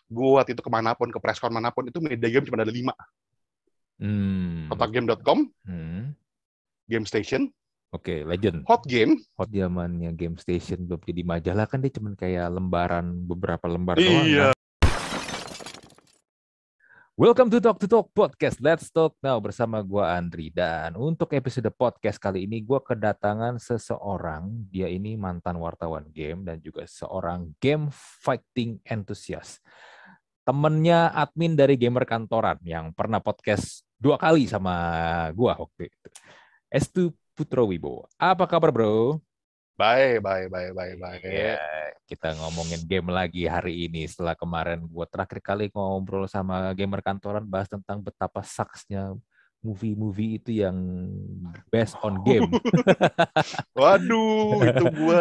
gue waktu itu kemanapun, ke preskon manapun, itu media game cuma ada 5. Kotakgame.com, Game Station, Oke, Legend. Hot Game. Hot zamannya Game Station belum jadi majalah kan, dia cuman kayak lembaran, beberapa lembar doang kan. Iya. Welcome to Talk Podcast. Let's Talk Now bersama gua Andri. Dan untuk episode podcast kali ini gua kedatangan seseorang. Dia ini mantan wartawan game dan juga seorang game fighting enthusiast. Temennya admin dari gamer kantoran yang pernah podcast 2 kali sama gua waktu itu. Estu Putro Wibowo. Apa kabar, bro? Baik. Ya, kita ngomongin game lagi hari ini setelah kemarin gue terakhir kali ngobrol sama gamer kantoran bahas tentang betapa sucksnya movie-movie itu yang based on game. Waduh, itu gue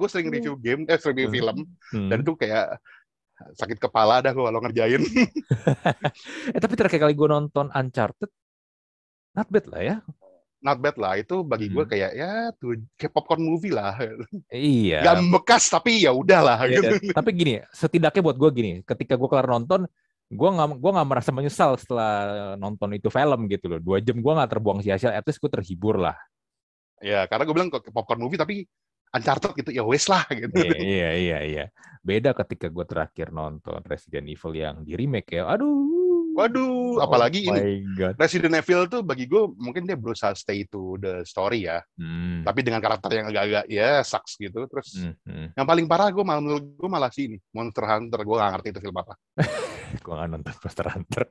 sering review game, review film, dan itu kayak sakit kepala dah gue kalau ngerjain. Tapi terakhir kali gue nonton Uncharted, not bad lah ya. Not bad lah, itu bagi gue kayak ya tuh kayak popcorn movie lah. Iya. Gak bekas tapi ya udahlah. Iya, Gitu. tapi gini, setidaknya buat gue gini, ketika gue kelar nonton, gue nggak merasa menyesal setelah nonton itu film gitu loh. 2 jam gue nggak terbuang sia-sia, at least gue terhibur lah. Ya karena gue bilang kok popcorn movie tapi Uncharted gitu ya wes lah gitu. Iya. Beda ketika gue terakhir nonton Resident Evil yang di remake ya. Aduh. Waduh, Oh apalagi my ini God. Resident Evil tuh bagi gue mungkin dia berusaha stay to the story ya. Tapi dengan karakter yang agak-agak ya sucks gitu. Terus yang paling parah menurut gue malah sih ini Monster Hunter. Gue gak ngerti itu film apa. Gue gak nonton Monster Hunter.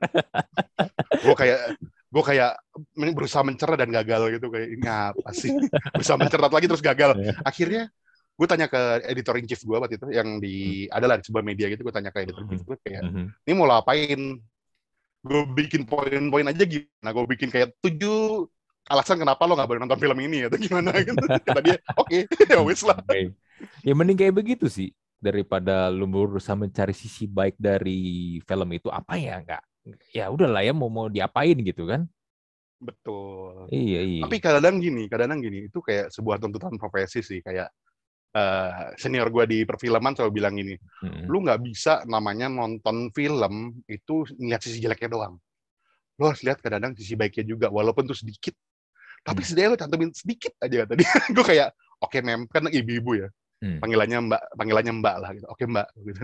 gue kayak berusaha mencerah dan gagal gitu, kayak ini apa sih. Berusaha mencerah lagi terus gagal. Akhirnya gue tanya ke editor in chief gue waktu itu yang adalah di sebuah media gitu. Gue tanya ke editor in chief gue kayak ini mau apain. Gue bikin poin-poin aja gimana, gue bikin kayak 7 alasan kenapa lo gak boleh nonton film ini atau gimana gitu. Kata dia oke, ya wis lah. Ya mending kayak begitu sih, daripada lu berusaha mencari sisi baik dari film itu. Apa ya, enggak, ya udahlah ya, mau diapain gitu kan. Betul. Iya. Tapi kadang gini itu kayak sebuah tuntutan profesi sih. Kayak senior gue di perfilman selalu bilang gini, lu nggak bisa namanya nonton film itu lihat sisi jeleknya doang. Lu harus lihat kadang-kadang sisi baiknya juga, walaupun tuh sedikit. Tapi setidaknya lu cantumin sedikit aja tadi. Gue kayak, oke mem, kan ibu-ibu ya. Panggilannya mbak lah gitu. Oke mbak. Gitu.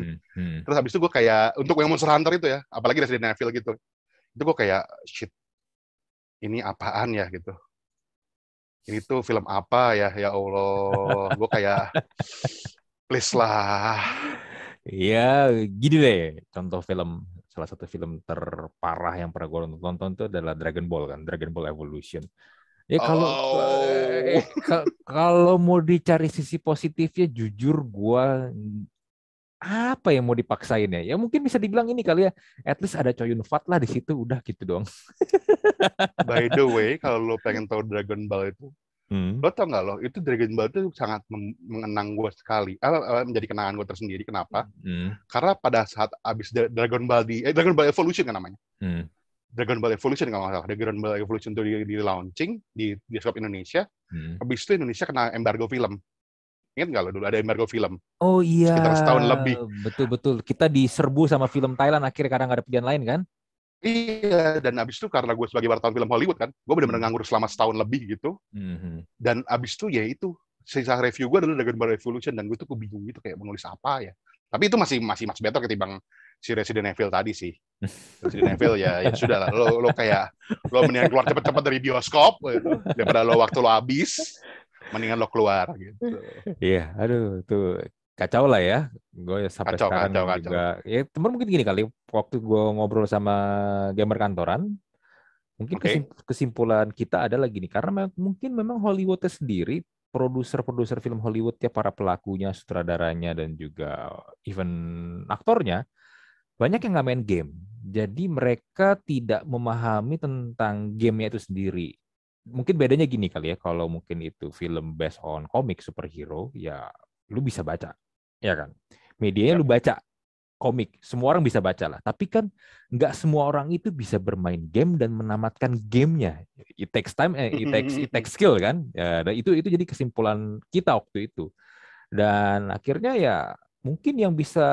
Terus habis itu gue kayak, untuk yang Monster Hunter itu ya, apalagi Resident Evil gitu, itu gue kayak, shit, ini apaan ya gitu. Ini tuh film apa ya Allah. Gue kayak please lah. Ya gini deh, contoh film, salah satu film terparah yang pernah gue nonton itu adalah Dragon Ball kan, Dragon Ball Evolution. Ya kalau mau dicari sisi positifnya, jujur gue apa yang mau dipaksain ya? Ya mungkin bisa dibilang ini kali ya, at least ada Chow Yun Fat lah di situ, udah gitu dong. By the way, kalau lo pengen tahu Dragon Ball itu, lo tau nggak lo, itu Dragon Ball itu sangat mengenang gue sekali, menjadi kenangan gue tersendiri. Kenapa? Karena pada saat abis Dragon Ball Dragon Ball Evolution kan namanya, Dragon Ball Evolution kalau nggak salah, Dragon Ball Evolution itu di launching di bioskop Indonesia, abis itu Indonesia kena embargo film. Ingat nggak lo dulu ada embargo film? Oh iya, sekitar setahun lebih. Betul. Kita diserbu sama film Thailand akhirnya karena nggak ada pilihan lain kan? Iya, dan abis itu karena gue sebagai wartawan film Hollywood kan, gue benar-benar nganggur selama setahun lebih gitu. Dan abis itu ya itu, sisa review gue adalah Dragon Ball Evolution, dan gue tuh bingung gitu kayak menulis apa ya. Tapi itu masih much better ketimbang si Resident Evil tadi sih. Resident Evil ya sudah lah, lo kayak lo mendingan keluar cepet-cepet dari bioskop gitu, daripada waktu lo habis, mendingan lo keluar gitu. Iya, aduh tuh kacau lah ya. Gue sampai sekarang juga ya, temen mungkin gini kali, waktu gue ngobrol sama gamer kantoran, mungkin kesimpulan kita adalah gini, karena mungkin memang Hollywoodnya sendiri, produser film Hollywood ya, para pelakunya, sutradaranya, dan juga even aktornya, banyak yang nggak main game. Jadi mereka tidak memahami tentang gamenya itu sendiri. Mungkin bedanya gini kali ya, kalau mungkin itu film based on komik superhero, ya lu bisa baca, ya kan? Medianya lu baca komik, semua orang bisa baca lah. Tapi kan nggak semua orang itu bisa bermain game dan menamatkan gamenya. It takes time, it takes skill kan? Ya, dan itu jadi kesimpulan kita waktu itu. Dan akhirnya ya mungkin yang bisa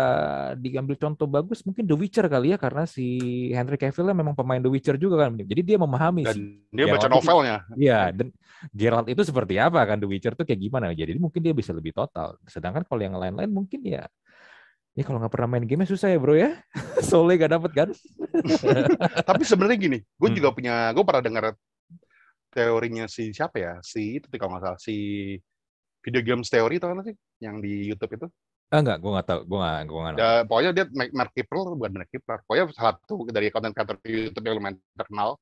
diambil contoh bagus mungkin The Witcher kali ya, karena si Henry Cavill memang pemain The Witcher juga kan. Jadi dia memahami Dan si dia baca Geralt itu. novelnya. Iya, dan Geralt itu seperti apa kan, The Witcher tuh kayak gimana. Jadi mungkin dia bisa lebih total. Sedangkan kalau yang lain-lain mungkin ya kalau nggak pernah main game susah ya bro ya. Soalnya gak dapet kan. Tapi sebenarnya gini, gue pernah dengar teorinya si siapa ya, si itu kalau nggak salah, si Video Games Theory tau nggak sih, yang di YouTube itu. Enggak, gue nggak tahu, gue nggak. Ya, pokoknya dia Mark Kipler, bukan Mark Kipler, pokoknya salah satu dari konten kreator YouTube yang lumayan terkenal.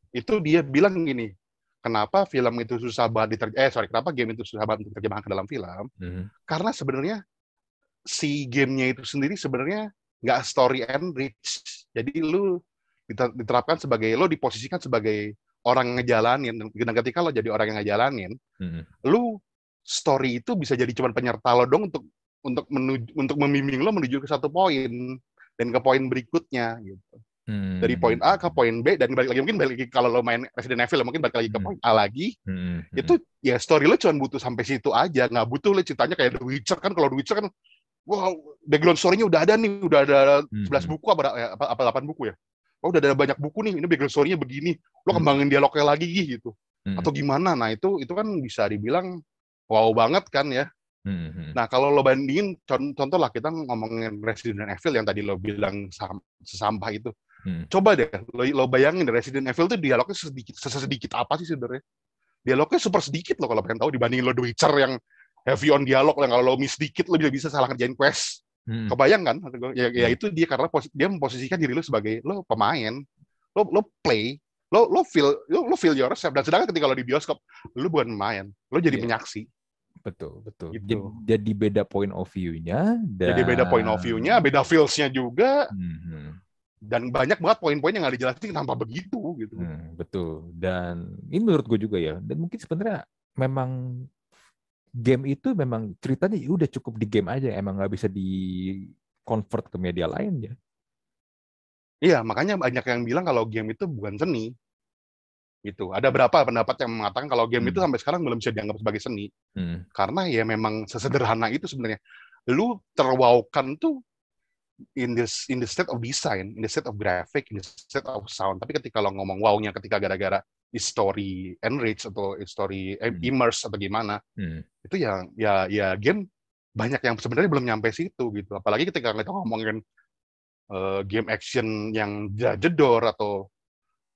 Itu dia bilang gini, kenapa film itu susah banget kenapa game itu susah banget diterjemahkan ke dalam film? Karena sebenarnya si gamenya itu sendiri sebenarnya nggak story enrich. Jadi lu diterapkan sebagai, lo diposisikan sebagai orang yang ngejalanin, dan ketika lo jadi orang yang ngejalanin, lu story itu bisa jadi cuma penyerta lo dong untuk membimbing lo menuju ke satu poin dan ke poin berikutnya gitu. Dari poin A ke poin B, dan balik lagi kalau lo main Resident Evil mungkin balik lagi ke poin A lagi. Itu ya story lo cuma butuh sampai situ aja, nggak butuh lo ceritanya kayak The Witcher kan. Kalau The Witcher kan wow, background story-nya udah ada nih, udah ada 11 buku apa 8 buku ya. Oh, udah ada banyak buku nih, ini background story-nya begini. Lo kembangin dialognya lagi gitu. Atau gimana? Nah, itu kan bisa dibilang wow banget kan ya. Nah, kalau lo bandingin, contoh lah kita ngomongin Resident Evil yang tadi lo bilang sesampah itu. Coba deh, lo bayangin Resident Evil tuh dialognya sedikit apa sih sebenarnya? Dialognya super sedikit lo kalau pengen tahu, dibandingin lo The Witcher yang heavy on dialog, yang kalau lo miss dikit lo bisa salah ngerjain quest. Kebayang kan? Ya itu dia, karena dia memposisikan diri lo sebagai lo pemain, lo play, lo feel yourself. Dan sedangkan ketika lo di bioskop, lo bukan pemain, lo jadi penyaksi. Betul. Gitu. Jadi beda point of view-nya. Jadi beda point of view-nya, beda feels-nya juga. Dan banyak banget poin-poin yang nggak dijelasin tanpa begitu gitu. Betul. Dan ini menurut gue juga ya. Dan mungkin sebenarnya memang game itu memang ceritanya udah cukup di game aja, emang nggak bisa di convert ke media lain ya. Iya, makanya banyak yang bilang kalau game itu bukan seni. Gitu. Ada berapa pendapat yang mengatakan kalau game itu sampai sekarang belum bisa dianggap sebagai seni. Karena ya memang sesederhana itu sebenarnya. Lu terwowkan tuh in the state of design, in the state of graphic, in the state of sound. Tapi ketika lo ngomong wow-nya ketika gara-gara story enrich atau story immerse atau gimana, itu ya game banyak yang sebenarnya belum nyampe situ gitu. Apalagi ketika kita ngomongin game action yang jedor atau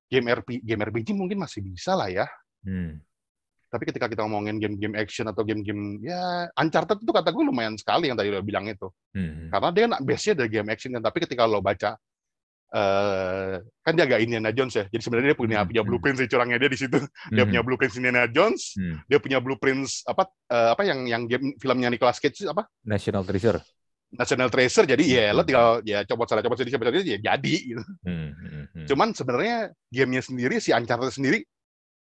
game RPG mungkin masih bisa lah ya. Tapi ketika kita ngomongin game-game action atau game-game ya Uncharted itu kata gue lumayan sekali yang tadi lo bilang itu. Karena dia base-nya dari game action kan. Tapi ketika lo baca kan dia agak Indiana Jones ya. Jadi sebenarnya dia punya blueprint sih, curangnya dia di situ. Dia punya blueprint Indiana Jones, dia punya blueprint apa yang game filmnya Nicolas Cage apa? National Treasure. Jadi ya lo tinggal ya copot salah ya jadi gitu. Cuman sebenarnya gamenya sendiri, si Uncharted sendiri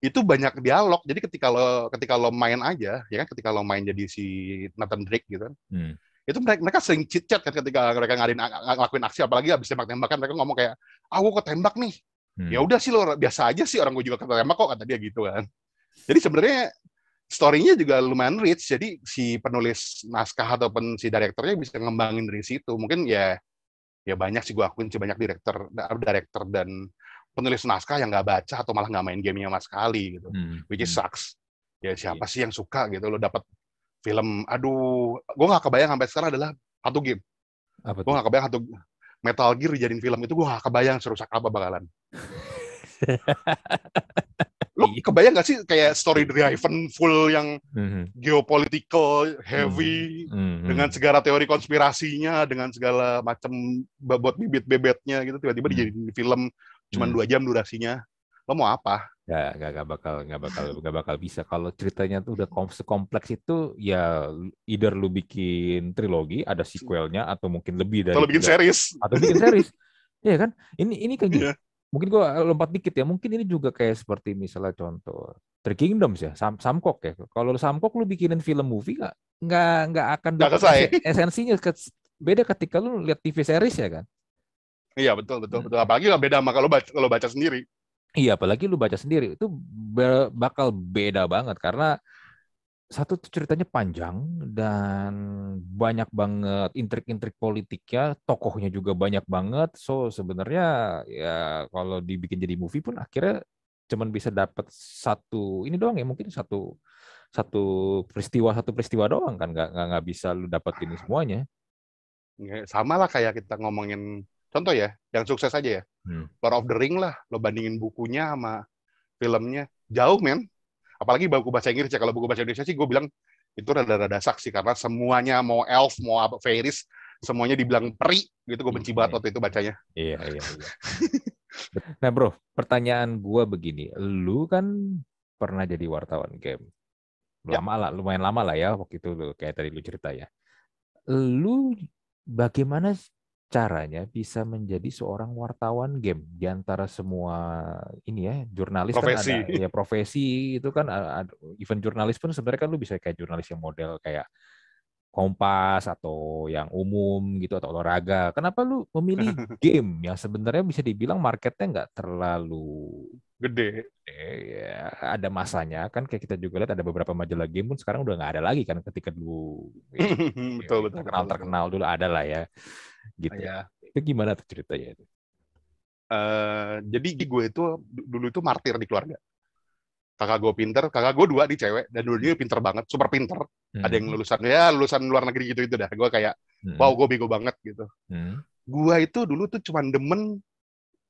itu banyak dialog. Jadi ketika lo main aja, ya kan, ketika lo main jadi si Nathan Drake gitu kan, itu mereka sering chit chat kan ketika mereka ngelakuin aksi, apalagi habis tembak-tembakan mereka ngomong kayak, gue ketembak nih. Ya udah sih, lo biasa aja sih, orang gue juga ketembak kok, kata dia gitu kan. Jadi sebenarnya story-nya juga lumayan rich. Jadi si penulis naskah ataupun si direkturnya bisa ngembangin dari situ. Mungkin ya banyak sih gue akuin sih, banyak director dan penulis naskah yang nggak baca atau malah nggak main gamenya sama sekali gitu, which is sucks. Ya siapa sih yang suka gitu lo dapat film, gue nggak kebayang sampai sekarang adalah satu game. Gue nggak kebayang satu Metal Gear dijadiin film itu, gue nggak kebayang serusak apa bakalan. Lo kebayang nggak sih kayak story driven full yang geopolitical heavy dengan segala teori konspirasinya, dengan segala macam bobot bibit-bebetnya gitu, tiba-tiba dijadiin film cuma 2 jam durasinya. Lo mau apa? Ya, nggak bakal bisa. Kalau ceritanya tuh udah sekompleks itu, ya either lu bikin trilogi, ada sequelnya, atau mungkin lebih dari. Atau bikin series. Iya kan? Ini kayak gini. Mungkin gue lompat dikit ya. Mungkin ini juga kayak seperti misalnya contoh Three Kingdoms ya, Samkok ya. Kalau Samkok lu bikinin film movie nggak akan dapat esensinya. Beda ketika lu lihat TV series ya kan. Iya betul. Apalagi nggak beda sama kalau baca sendiri. Iya, apalagi lu baca sendiri itu bakal beda banget, karena satu tuh ceritanya panjang dan banyak banget intrik-intrik politiknya, tokohnya juga banyak banget. So sebenarnya ya kalau dibikin jadi movie pun akhirnya cuman bisa dapat satu ini doang ya, mungkin satu satu satu peristiwa doang kan, nggak bisa lu dapetin semuanya. Sama lah kayak kita ngomongin contoh ya, yang sukses aja ya. Lord of the Ring lah, lo bandingin bukunya sama filmnya, jauh men. Apalagi buku bahasa Inggris ya. Kalau buku bahasa Indonesia sih gue bilang itu rada-rada saksi karena semuanya mau elf, mau apa fairies, semuanya dibilang peri gitu. Gue benci banget waktu itu bacanya. Iya. Nah bro, pertanyaan gue begini, lu kan pernah jadi wartawan game, lumayan lama lah ya waktu itu, kayak tadi lu cerita ya. Lu bagaimana caranya bisa menjadi seorang wartawan game di antara semua ini ya, jurnalis profesi. Kan ada ya profesi itu kan event jurnalis pun sebenarnya kan lu bisa kayak jurnalis yang model kayak Kompas atau yang umum gitu atau olahraga. Kenapa lu memilih game yang sebenarnya bisa dibilang marketnya nggak terlalu gede? Ya, ada masanya kan, kayak kita juga lihat ada beberapa majalah game pun sekarang udah nggak ada lagi kan, ketika dulu betul, terkenal dulu ada lah ya gitu. Ya. Itu gimana tuh ceritanya itu? Jadi gue itu dulu itu martir di keluarga. Kakak gue pinter, kakak gue 2 di cewek, dan dua-duanya pinter banget, super pinter. Ada yang lulusan luar negeri gitu dah. Gue kayak, wow, gue bego banget gitu. Gue itu dulu tuh cuman demen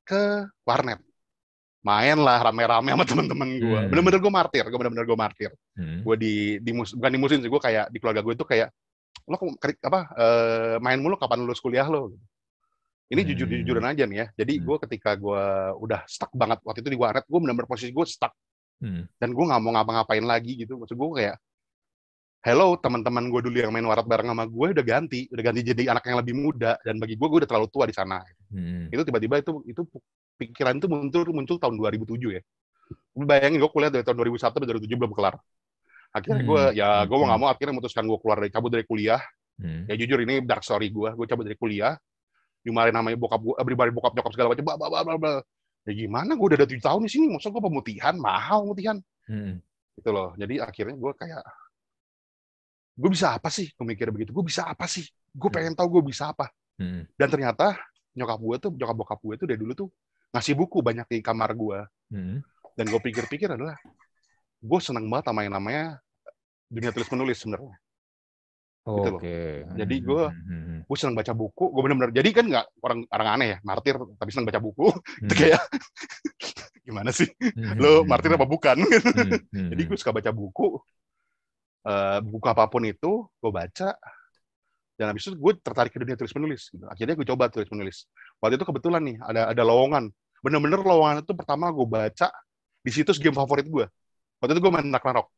ke warnet, main lah rame-rame sama temen-temen gue. Bener-bener gue martir. Gue bukan di musim sih, gue kayak di keluarga gue itu kayak, lo main mulu, kapan lulus kuliah lo? Ini jujur-jujuran aja nih ya. Jadi gue ketika gue udah stuck banget waktu itu di warnet, gue bener-bener posisi gue stuck. Dan gue nggak mau ngapa-ngapain lagi gitu. Maksud gue kayak, hello, teman-teman gue dulu yang main warnet bareng sama gue udah ganti jadi anak yang lebih muda, dan bagi gue udah terlalu tua di sana. Itu tiba-tiba itu pikiran itu muncul tahun 2007 ya. Gue bayangin gue kuliah dari tahun 2001 sampai 2007 belum kelar. Akhirnya gue nggak mau, akhirnya memutuskan gue cabut dari kuliah. Ya jujur ini dark story gue cabut dari kuliah, dimarahin namanya bokap gue, bokap nyokap segala macam, ya gimana, gue udah ada 7 tahun di sini, maksud gue pemutihan, mahal pemutihan. Gitu loh. Jadi akhirnya gue kayak, gue bisa apa sih? Gue mikir begitu, gue bisa apa sih? Gue pengen tahu gue bisa apa. Dan ternyata nyokap bokap gue tuh dari dulu tuh ngasih buku banyak di kamar gue. Dan gue pikir-pikir adalah, gue seneng banget sama yang namanya dunia tulis menulis sebenarnya. Gitu loh. Jadi gue senang baca buku. Gue benar-benar, jadi kan nggak orang aneh ya, martir tapi senang baca buku. Itu kayak gimana sih? Lo martir apa bukan? Jadi gue suka baca buku. Buku apapun itu gue baca. Dan habis itu gue tertarik ke dunia tulis menulis. Gitu. Akhirnya gue coba tulis menulis. Waktu itu kebetulan nih ada lowongan. Bener-bener lowongan itu pertama gue baca di situs game favorit gue. Waktu itu gue main Ragnarok.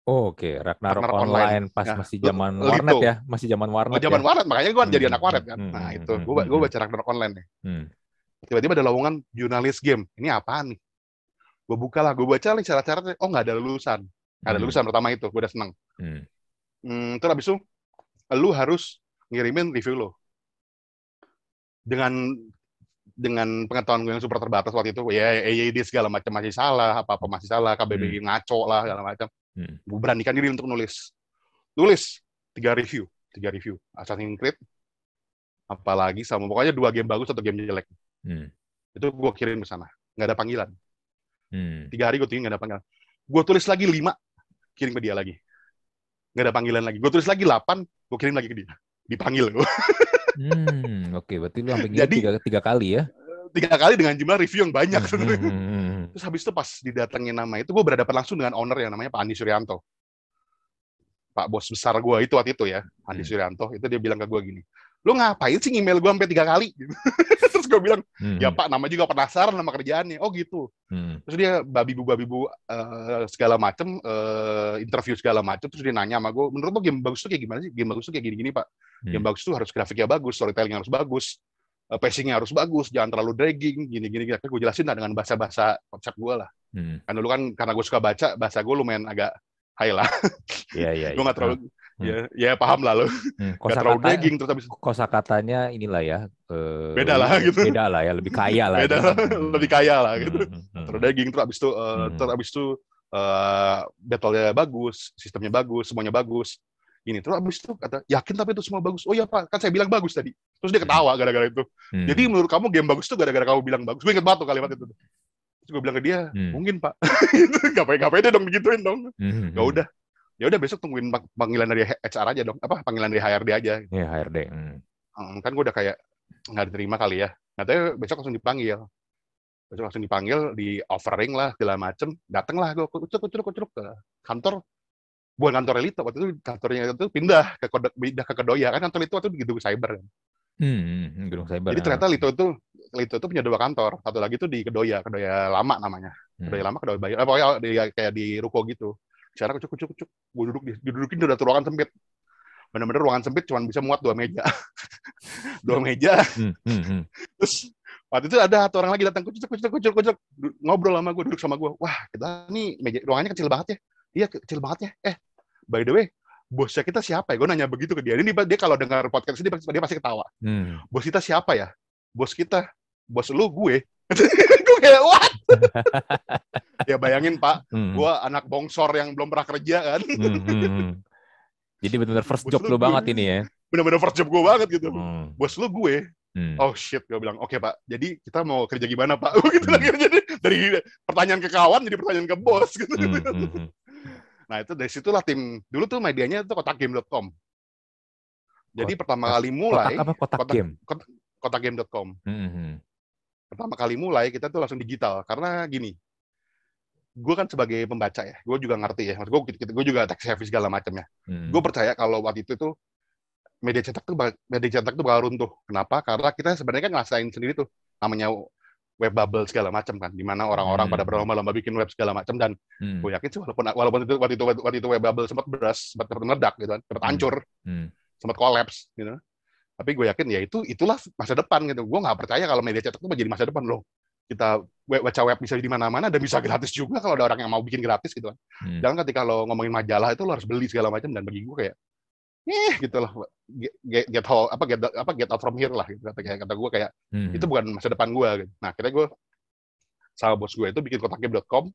Ragnarok online pas masih zaman warnet ya, masih zaman warnet. Zaman warnet, makanya gue jadi anak warnet kan. Nah itu, gue baca Ragnarok online nih. Tiba-tiba ada lowongan jurnalis game. Ini apaan nih? Gue buka lah, gue baca lah syarat-syaratnya. Oh nggak ada lulusan. Nggak ada lulusan pertama itu, gue udah seneng. Terus abis itu, lu harus ngirimin review lo. Dengan pengetahuan gue yang super terbatas waktu itu, ya EYD segala macam masih salah, apa-apa masih salah, KBBI ngaco lah segala macam. Gue beranikan diri untuk nulis 3 review Assassin's Creed, apalagi sama pokoknya 2 game bagus, 1 game jelek. Itu gue kirim ke sana, nggak ada panggilan. 3 hari gue tinggal nggak ada panggilan. Gue tulis lagi 5, kirim ke dia lagi, nggak ada panggilan lagi. Gue tulis lagi 8, gue kirim lagi ke dia, dipanggil gue. Berarti lu sampai jadi 3 kali ya? 3 kali dengan jumlah review yang banyak. Terus habis itu pas didatengin nama itu, gue berhadapan langsung dengan owner yang namanya Pak Andi Suryanto. Pak bos besar gue itu waktu itu ya, Andi Suryanto. Itu dia bilang ke gue gini, lu ngapain sih email gue sampai 3 kali? Terus gue bilang, ya Pak, nama juga penasaran nama kerjaannya. Oh gitu. Terus dia babi-bu segala macem, interview segala macem. Terus dia nanya sama gue, menurut lo game bagus tuh kayak gimana sih? Game bagus tuh kayak gini-gini Pak. Game bagus tuh harus grafiknya bagus, storytelling harus bagus, pacingnya harus bagus, jangan terlalu dragging, gini-gini. Akhirnya gue jelasin dengan bahasa-bahasa konsep gue lah. Kan dulu kan karena gue suka baca, bahasa gue lumayan agak high lah. Iya. Gue nggak terlalu, ya paham lah lo. Nggak terlalu dragging. Terus habis kosakatanya inilah ya. Beda lah gitu. Beda lah ya, lebih kaya lah. Lebih kaya lah gitu. Terlalu dragging. Terus habis itu battle-nya bagus, sistemnya bagus, semuanya bagus. Ini terus abis itu kata, yakin tapi itu semua bagus. Oh iya Pak, kan saya bilang bagus tadi. Terus dia ketawa gara-gara itu. Jadi menurut kamu game bagus tuh gara-gara kamu bilang bagus. Gue inget banget tuh kalimat itu. Terus gue bilang ke dia, mungkin Pak. Gak pede dong digituin dong. Ya udah besok tungguin panggilan dari HR aja dong. Apa panggilan dari HRD aja. Iya, HRD. Kan gue udah kayak nggak diterima kali ya. Katanya besok langsung dipanggil. Di offering lah, segala macem. Dateng lah gue kucuk ke kantor. Bukan kantor Elite, waktu itu kantornya itu pindah ke Kedoya. Kan kantor itu waktu itu di gedung cyber. Gedung cyber. Jadi ternyata Lito itu punya 2 kantor. Satu lagi itu di Kedoya lama namanya. Kedoya lama, Kedoya Bayu. Pokoknya kayak di ruko gitu. Sekarang kucuk. Gue didudukin udah ruangan sempit. Bener-bener ruangan sempit cuma bisa muat 2 meja. 2 meja. Terus waktu itu ada 1 orang lagi datang kucuk. Ngobrol sama gue, duduk sama gue. Wah, kita nih ruangannya kecil banget ya. Iya, kecil banget ya. By the way, bosnya kita siapa ya? Gue nanya begitu ke dia. Ini dia kalau dengar podcast ini dia pasti ketawa. Bos kita siapa ya? Bos kita, bos lu gue. Gue kayak what? Ya bayangin Pak, gue anak bongsor yang belum pernah kerja kan. Jadi benar-benar first job lu banget ini ya. Benar-benar first job gue banget gitu. Bos lu gue. Oh shit, gue bilang oke Pak. Jadi kita mau kerja gimana Pak? Gitu jadi dari pertanyaan ke kawan jadi pertanyaan ke bos gitu. Nah itu dari situlah tim dulu tuh medianya itu kotakgame.com. Jadi pertama kali mulai kotakgame.com. Pertama kali mulai kita tuh langsung digital karena gini. Gue kan sebagai pembaca ya, gue juga ngerti ya. Maksud gue juga tech savvy segala macamnya. Gue percaya kalau waktu itu tuh media cetak tuh bakal runtuh. Kenapa? Karena kita sebenarnya kan ngerasain sendiri tuh namanya web bubble segala macam kan, di mana orang-orang pada berlomba-lomba bikin web segala macam dan gue yakin sih walaupun itu waktu itu web bubble sempat meledak gitu kan, sempat hancur, sempat kolaps gitu. Tapi gue yakin ya itulah masa depan gitu. Gue nggak percaya kalau media cetak itu menjadi masa depan loh. Kita baca web bisa di mana-mana dan bisa gratis juga kalau ada orang yang mau bikin gratis gitu kan. Jangan ketika lo ngomongin majalah itu lo harus beli segala macam dan bagi gue kayak gitu loh, get out from here lah gitu. Kata gue kayak itu bukan masa depan gue gitu. Nah akhirnya gue sama bos gue itu bikin kotakgame.com.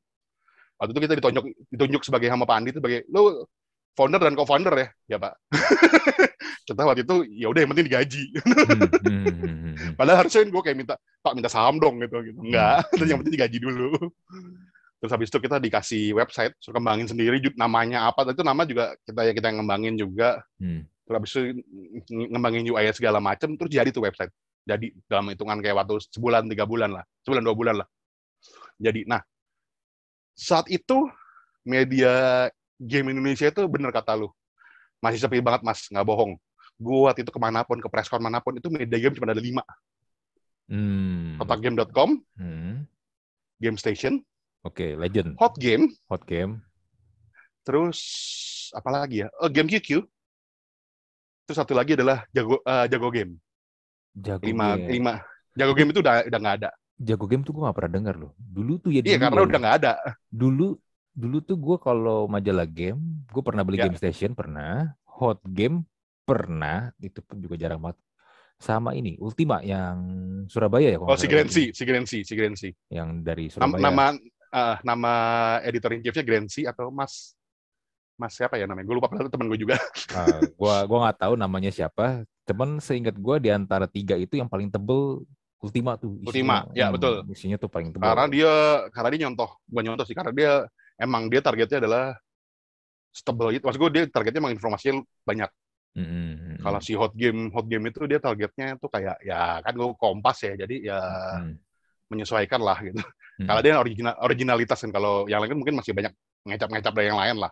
Waktu itu kita ditunjuk sebagai sama Pak Andi itu sebagai lo founder dan co-founder ya Pak. Kita waktu itu ya udah yang penting digaji. Padahal harusnya gue kayak minta saham dong gitu. Enggak, yang penting digaji dulu. Terus habis itu kita dikasih website, suruh kembangin sendiri namanya apa, itu nama juga kita yang ngembangin juga. Terus habis itu ngembangin UI segala macam, terus jadi tuh website. Jadi dalam hitungan kayak waktu sebulan 2 bulan lah. Jadi, nah saat itu media game Indonesia itu bener kata lu, masih sepi banget Mas, nggak bohong. Gue waktu itu kemanapun, ke presscon manapun itu media game cuma ada 5. Kotakgame.com, Game Station. Oke, Legend. Hot Game. Terus apa lagi ya? Game QQ. Terus satu lagi adalah Jago Game. Jago Game itu udah nggak ada. Jago Game tuh gue nggak pernah dengar loh. Dulu tuh ya. Iya karena udah nggak ada. Dulu tuh gue kalau majalah game, gue pernah beli Game Station pernah, Hot Game pernah, itu pun juga jarang banget. Sama ini Ultima yang Surabaya ya. Si Grensi. Yang dari Surabaya. Nama editor in chief-nya Grensi atau Mas siapa ya namanya? Gue lupa, padahal teman gue juga. Gua nggak tahu namanya siapa. Temen seingat gue di antara 3 itu yang paling tebel Ultima tuh. Ultima, ya betul. Isinya tuh paling tebel. Karena dia bukan nyontoh sih, karena dia targetnya adalah stable itu. Maksud gue dia targetnya emang informasinya banyak. Kalau si Hot Game itu dia targetnya tuh kayak ya kan gue Kompas ya, jadi ya menyesuaikan lah gitu. Kalau dia originalitas kan, kalau yang lain kan mungkin masih banyak ngecap dari yang lain lah.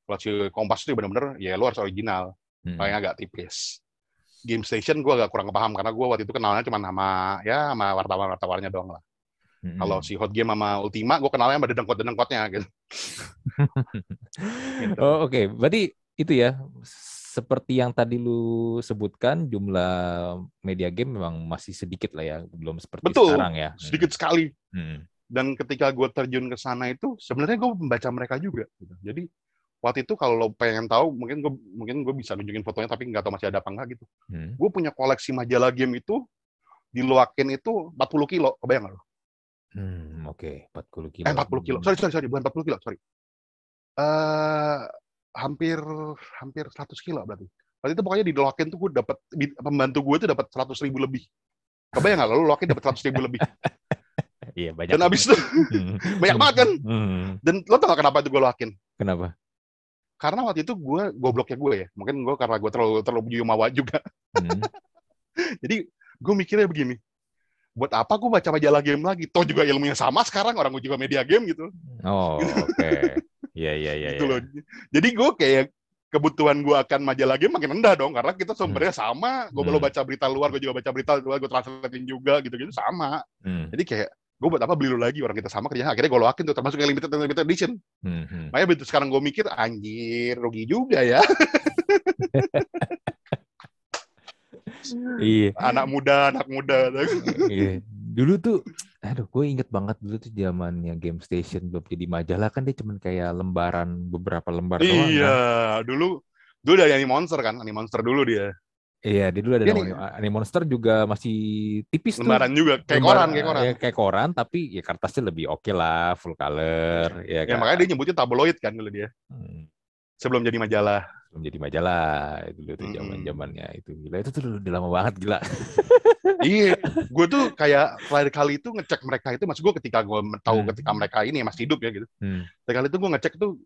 Kalau si Kompas itu benar-benar ya lu harus original, kayaknya agak tipis. Game Station gue agak kurang paham karena gue waktu itu kenalnya cuma sama wartawan-wartawannya doang lah. Kalau si Hot Game sama Ultima gue kenalnya sama dedengkot-dedengkotnya gitu. Gitu. Oke. Berarti itu ya. Seperti yang tadi lu sebutkan, jumlah media game memang masih sedikit lah ya, belum seperti sekarang ya. Sedikit sekali. Dan ketika gue terjun ke sana itu, sebenarnya gue membaca mereka juga. Gitu. Jadi waktu itu kalau lo pengen tahu, mungkin gue bisa nunjukin fotonya, tapi nggak tahu masih ada apa nggak gitu. Gue punya koleksi majalah game itu diluakin itu 40 kilo, kebayang nggak lo? Oke, 40 kilo. 40 kilo. Sorry, bukan 40 kilo, sorry. Hampir 100 kilo berarti. Waktu itu pokoknya di lock-in tuh gue dapat, pembantu gue tuh dapat 100.000 lebih. Kebayang nggak lo lock-in dapat 100.000 lebih? Iya banyak. Dan abis itu banyak banget kan. Dan lo tau gak kenapa itu gue lock-in? Kenapa? Karena waktu itu gue gobloknya gue ya. Mungkin gue karena gue terlalu jumawa juga. Jadi gue mikirnya begini. Buat apa gue baca majalah game lagi? Toh juga ilmunya sama sekarang, orang gue juga media game gitu. Oh, oke. Iya. Gitu loh. Jadi gue kayak kebutuhan gue akan majalah game makin rendah dong, karena kita sumbernya sama. Gue baru baca berita luar, gue juga baca berita luar, gue translatein juga gitu-gitu sama. Jadi kayak gue buat apa beli lu lagi, orang kita sama kerjanya. Akhirnya gue loakin tuh, termasuk yang limited edition. Makanya begitu sekarang gue mikir, anjir rugi juga ya. Iya. Anak muda. Iya. Dulu tuh, aduh, gue inget banget dulu tuh zamannya Game Station belum jadi majalah kan, dia cuman kayak lembaran, beberapa lembar doang kan. Iya, dulu dari Animonster kan, Animonster dulu dia. Iya, dia dulu ada Animonster juga masih tipis lembaran tuh. Juga, kayak koran. Ya, kayak koran, tapi ya kertasnya lebih oke lah, full color. Ya, kan? Makanya dia nyebutnya tabloid kan dulu dia. Sebelum jadi majalah. Dulu tuh zaman-zamannya itu. Gila, itu tuh udah lama banget, gila. Iya, gue tuh kayak kali itu ngecek mereka itu, maksud gue ketika gue tahu ketika mereka ini masih hidup ya gitu. Kali itu gue ngecek tuh,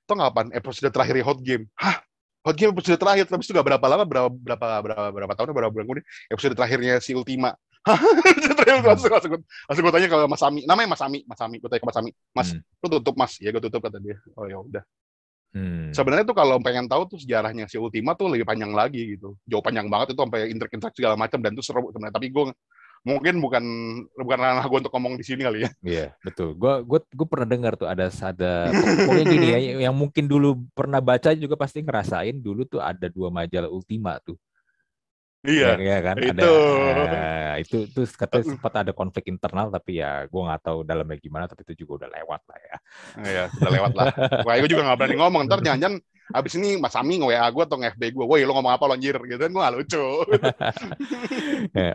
tau nggak apaan episode terakhir Hot Game? Hah? Hot Game episode terakhir, tapi itu gak berapa lama, berapa tahun, berapa bulan kemudian episode terakhirnya si Ultima. langsung gue tanya ke Mas Ami, namanya Mas Ami, gue tanya ke Mas Ami, Mas, lu tutup Mas? Ya gue tutup, kata dia. Oh ya udah. Sebenarnya tuh kalau pengen tahu tuh sejarahnya si Ultima tuh lebih panjang lagi gitu, jauh panjang banget itu sampai intrik-intrik segala macam, dan itu seru sebenarnya. Tapi gue mungkin bukan ranah gue untuk ngomong di sini kali ya. Iya betul. Gue pernah dengar tuh ada pokoknya gini ya, yang mungkin dulu pernah baca juga pasti ngerasain dulu tuh ada 2 majalah Ultima tuh. Iya, ya kan itu. Itu katanya sempat ada konflik internal, tapi ya gue nggak tahu dalamnya gimana, tapi itu juga udah lewat lah ya. Iya, udah lewat lah. Wah, gue juga nggak berani ngomong, ntar jangan-jangan abis ini Mas Ami nge-WA gue atau nge-FB gue, woi lo ngomong apa lo anjir, gitu kan gue nggak lucu.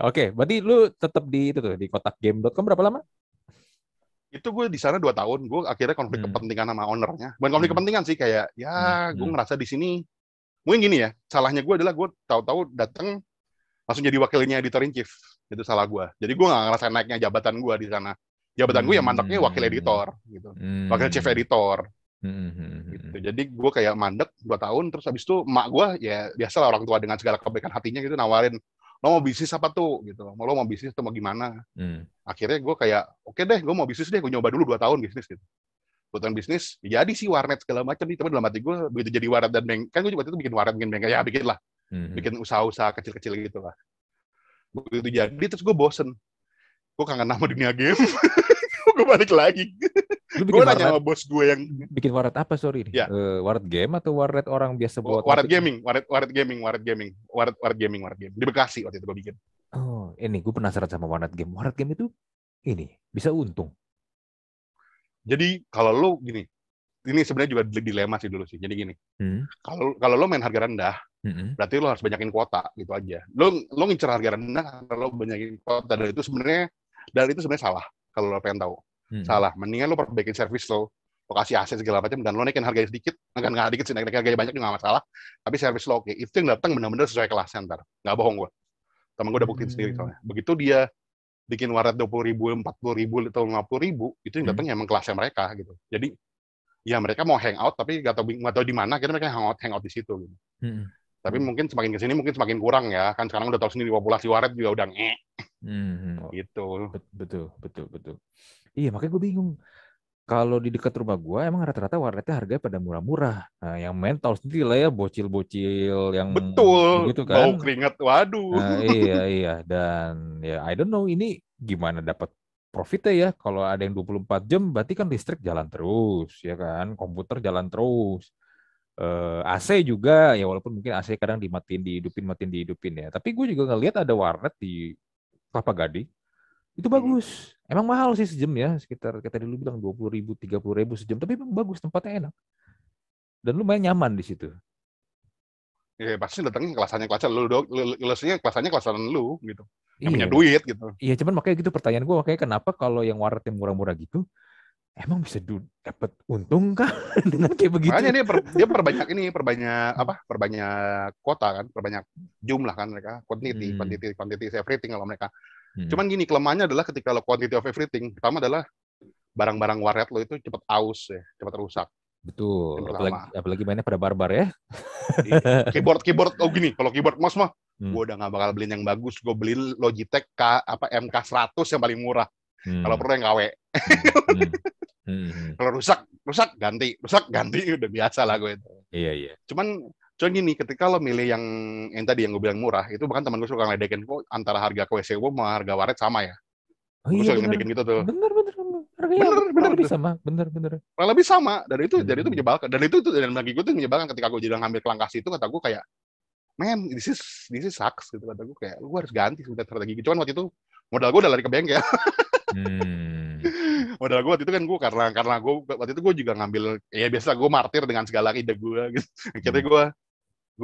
Oke, berarti lu tetap di itu tuh, di kotakgame.com berapa lama? Itu gue di sana 2 tahun, gue akhirnya konflik kepentingan sama ownernya. Bukan konflik kepentingan sih, kayak ya gue ngerasa di sini mungkin gini ya, salahnya gue adalah gue tahu-tahu datang langsung jadi wakilnya editor in chief. Itu salah gue. Jadi gue nggak ngerasain naiknya jabatan gue di sana. Jabatan gue ya mantapnya wakil editor gitu. Wakil chief editor. Gitu. Jadi gue kayak mandek 2 tahun, terus habis itu emak gue ya biasalah orang tua dengan segala kebaikan hatinya gitu nawarin, lo mau bisnis apa tuh gitu, lo mau bisnis atau mau gimana. Akhirnya gue kayak oke deh, gue mau bisnis deh, gue nyoba dulu 2 tahun bisnis gitu. 2 tahun bisnis, jadi sih warnet segala macam nih, tapi dalam hati gue begitu jadi warnet dan bank, kan gue waktu itu bikin warnet, bikin bank, ya bikin lah, bikin usaha-usaha kecil-kecil gitu lah. Begitu jadi terus gue bosen, gue kangen sama dunia game. Gue balik lagi. Gue nanya sama bos gue yang bikin warnet apa, sorry nih? Ya. Warnet game atau warnet orang biasa buat warnet gaming di Bekasi waktu itu gue bikin. Oh, ini gue penasaran sama warnet game. Warnet game itu ini bisa untung. Jadi kalau lo gini, ini sebenarnya juga dilema sih dulu sih. Jadi gini, kalau lo main harga rendah, berarti lo harus banyakin kuota gitu aja. Lo ngincer harga rendah, kalau lo banyakin kuota, dan itu sebenarnya salah. Kalau lo pengen tahu, salah. Mendingan lo perbaikin servis lo kasih aset segala macam, dan lo naikin harganya sedikit, nggak dikit sih, naikin harganya banyak juga nggak masalah. Tapi servis lo oke, itu yang datang benar-benar sesuai kelasnya ntar. Nggak bohong gue. Temen gue udah buktiin sendiri soalnya. Begitu dia bikin warnet 20.000, 40.000 atau 50.000, itu yang datang emang kelasnya mereka gitu. Jadi ya mereka mau hangout tapi nggak tahu di mana, akhirnya mereka hangout di situ gitu. Tapi mungkin semakin kesini mungkin semakin kurang ya, kan sekarang udah tahu sendiri populasi warnet juga udah gitu. Betul. Iya, makanya gue bingung. Kalau di dekat rumah gue emang rata-rata warnetnya harganya pada murah-murah. Nah, yang main tahu sendiri lah ya, bocil-bocil yang betul gitu kan. Bau keringat, waduh. Nah, iya, dan ya I don't know ini gimana dapat profitnya ya. Kalau ada yang 24 jam berarti kan listrik jalan terus ya kan, komputer jalan terus. AC juga ya, walaupun mungkin AC kadang matiin dihidupin ya. Tapi gue juga ngelihat ada warnet di Kelapa Gading. Itu bagus. Emang mahal sih sejam ya, sekitar kita dulu bilang 20.000, 30.000 sejam. Tapi emang bagus, tempatnya enak. Dan lumayan nyaman di situ. Ya pasti datangnya kelasannya kelasan lu gitu. Yang punya duit gitu. Iya, cuman makanya gitu pertanyaan gue, makanya kenapa kalau yang warnet yang murah-murah gitu, emang bisa dapat untung kah dengan kayak begitu? Makanya dia perbanyak kota kan, perbanyak jumlah kan mereka, quantity is everything kalau mereka. Cuman gini, kelemahannya adalah ketika lo quantity of everything, pertama adalah barang-barang warnet lo itu cepat aus ya, cepat rusak. Betul, apalagi mainnya pada barbar ya. Keyboard, gini, kalau keyboard mouse mah, gue udah nggak bakal beliin yang bagus, gue beliin Logitech MK100 yang paling murah. Kalau perlu yang KW. Kalau rusak ganti, udah biasa lah gue itu. Iya. Cuman gini, ketika lo milih yang tadi yang gue bilang murah, itu bahkan temen gue suka ngeledekin kok antara harga KWC gue sama harga warnet sama ya. Oh iya, bener gitu tuh. Bener. Bener. Lebih sama, bener. Lebih sama, dan itu menyebalkan. Dan bagi gue tuh menyebalkan ketika gue jadi ngambil kelang kasih itu, kata gue kayak, man, this is sucks gitu, kata gue kayak, gue harus ganti sudah strategi. Cuman waktu itu modal gue udah lari ke bengkel. Modal gue waktu itu kan gue karena gue waktu itu gue juga ngambil ya biasa gue martir dengan segala ide gue gitu. Akhirnya gue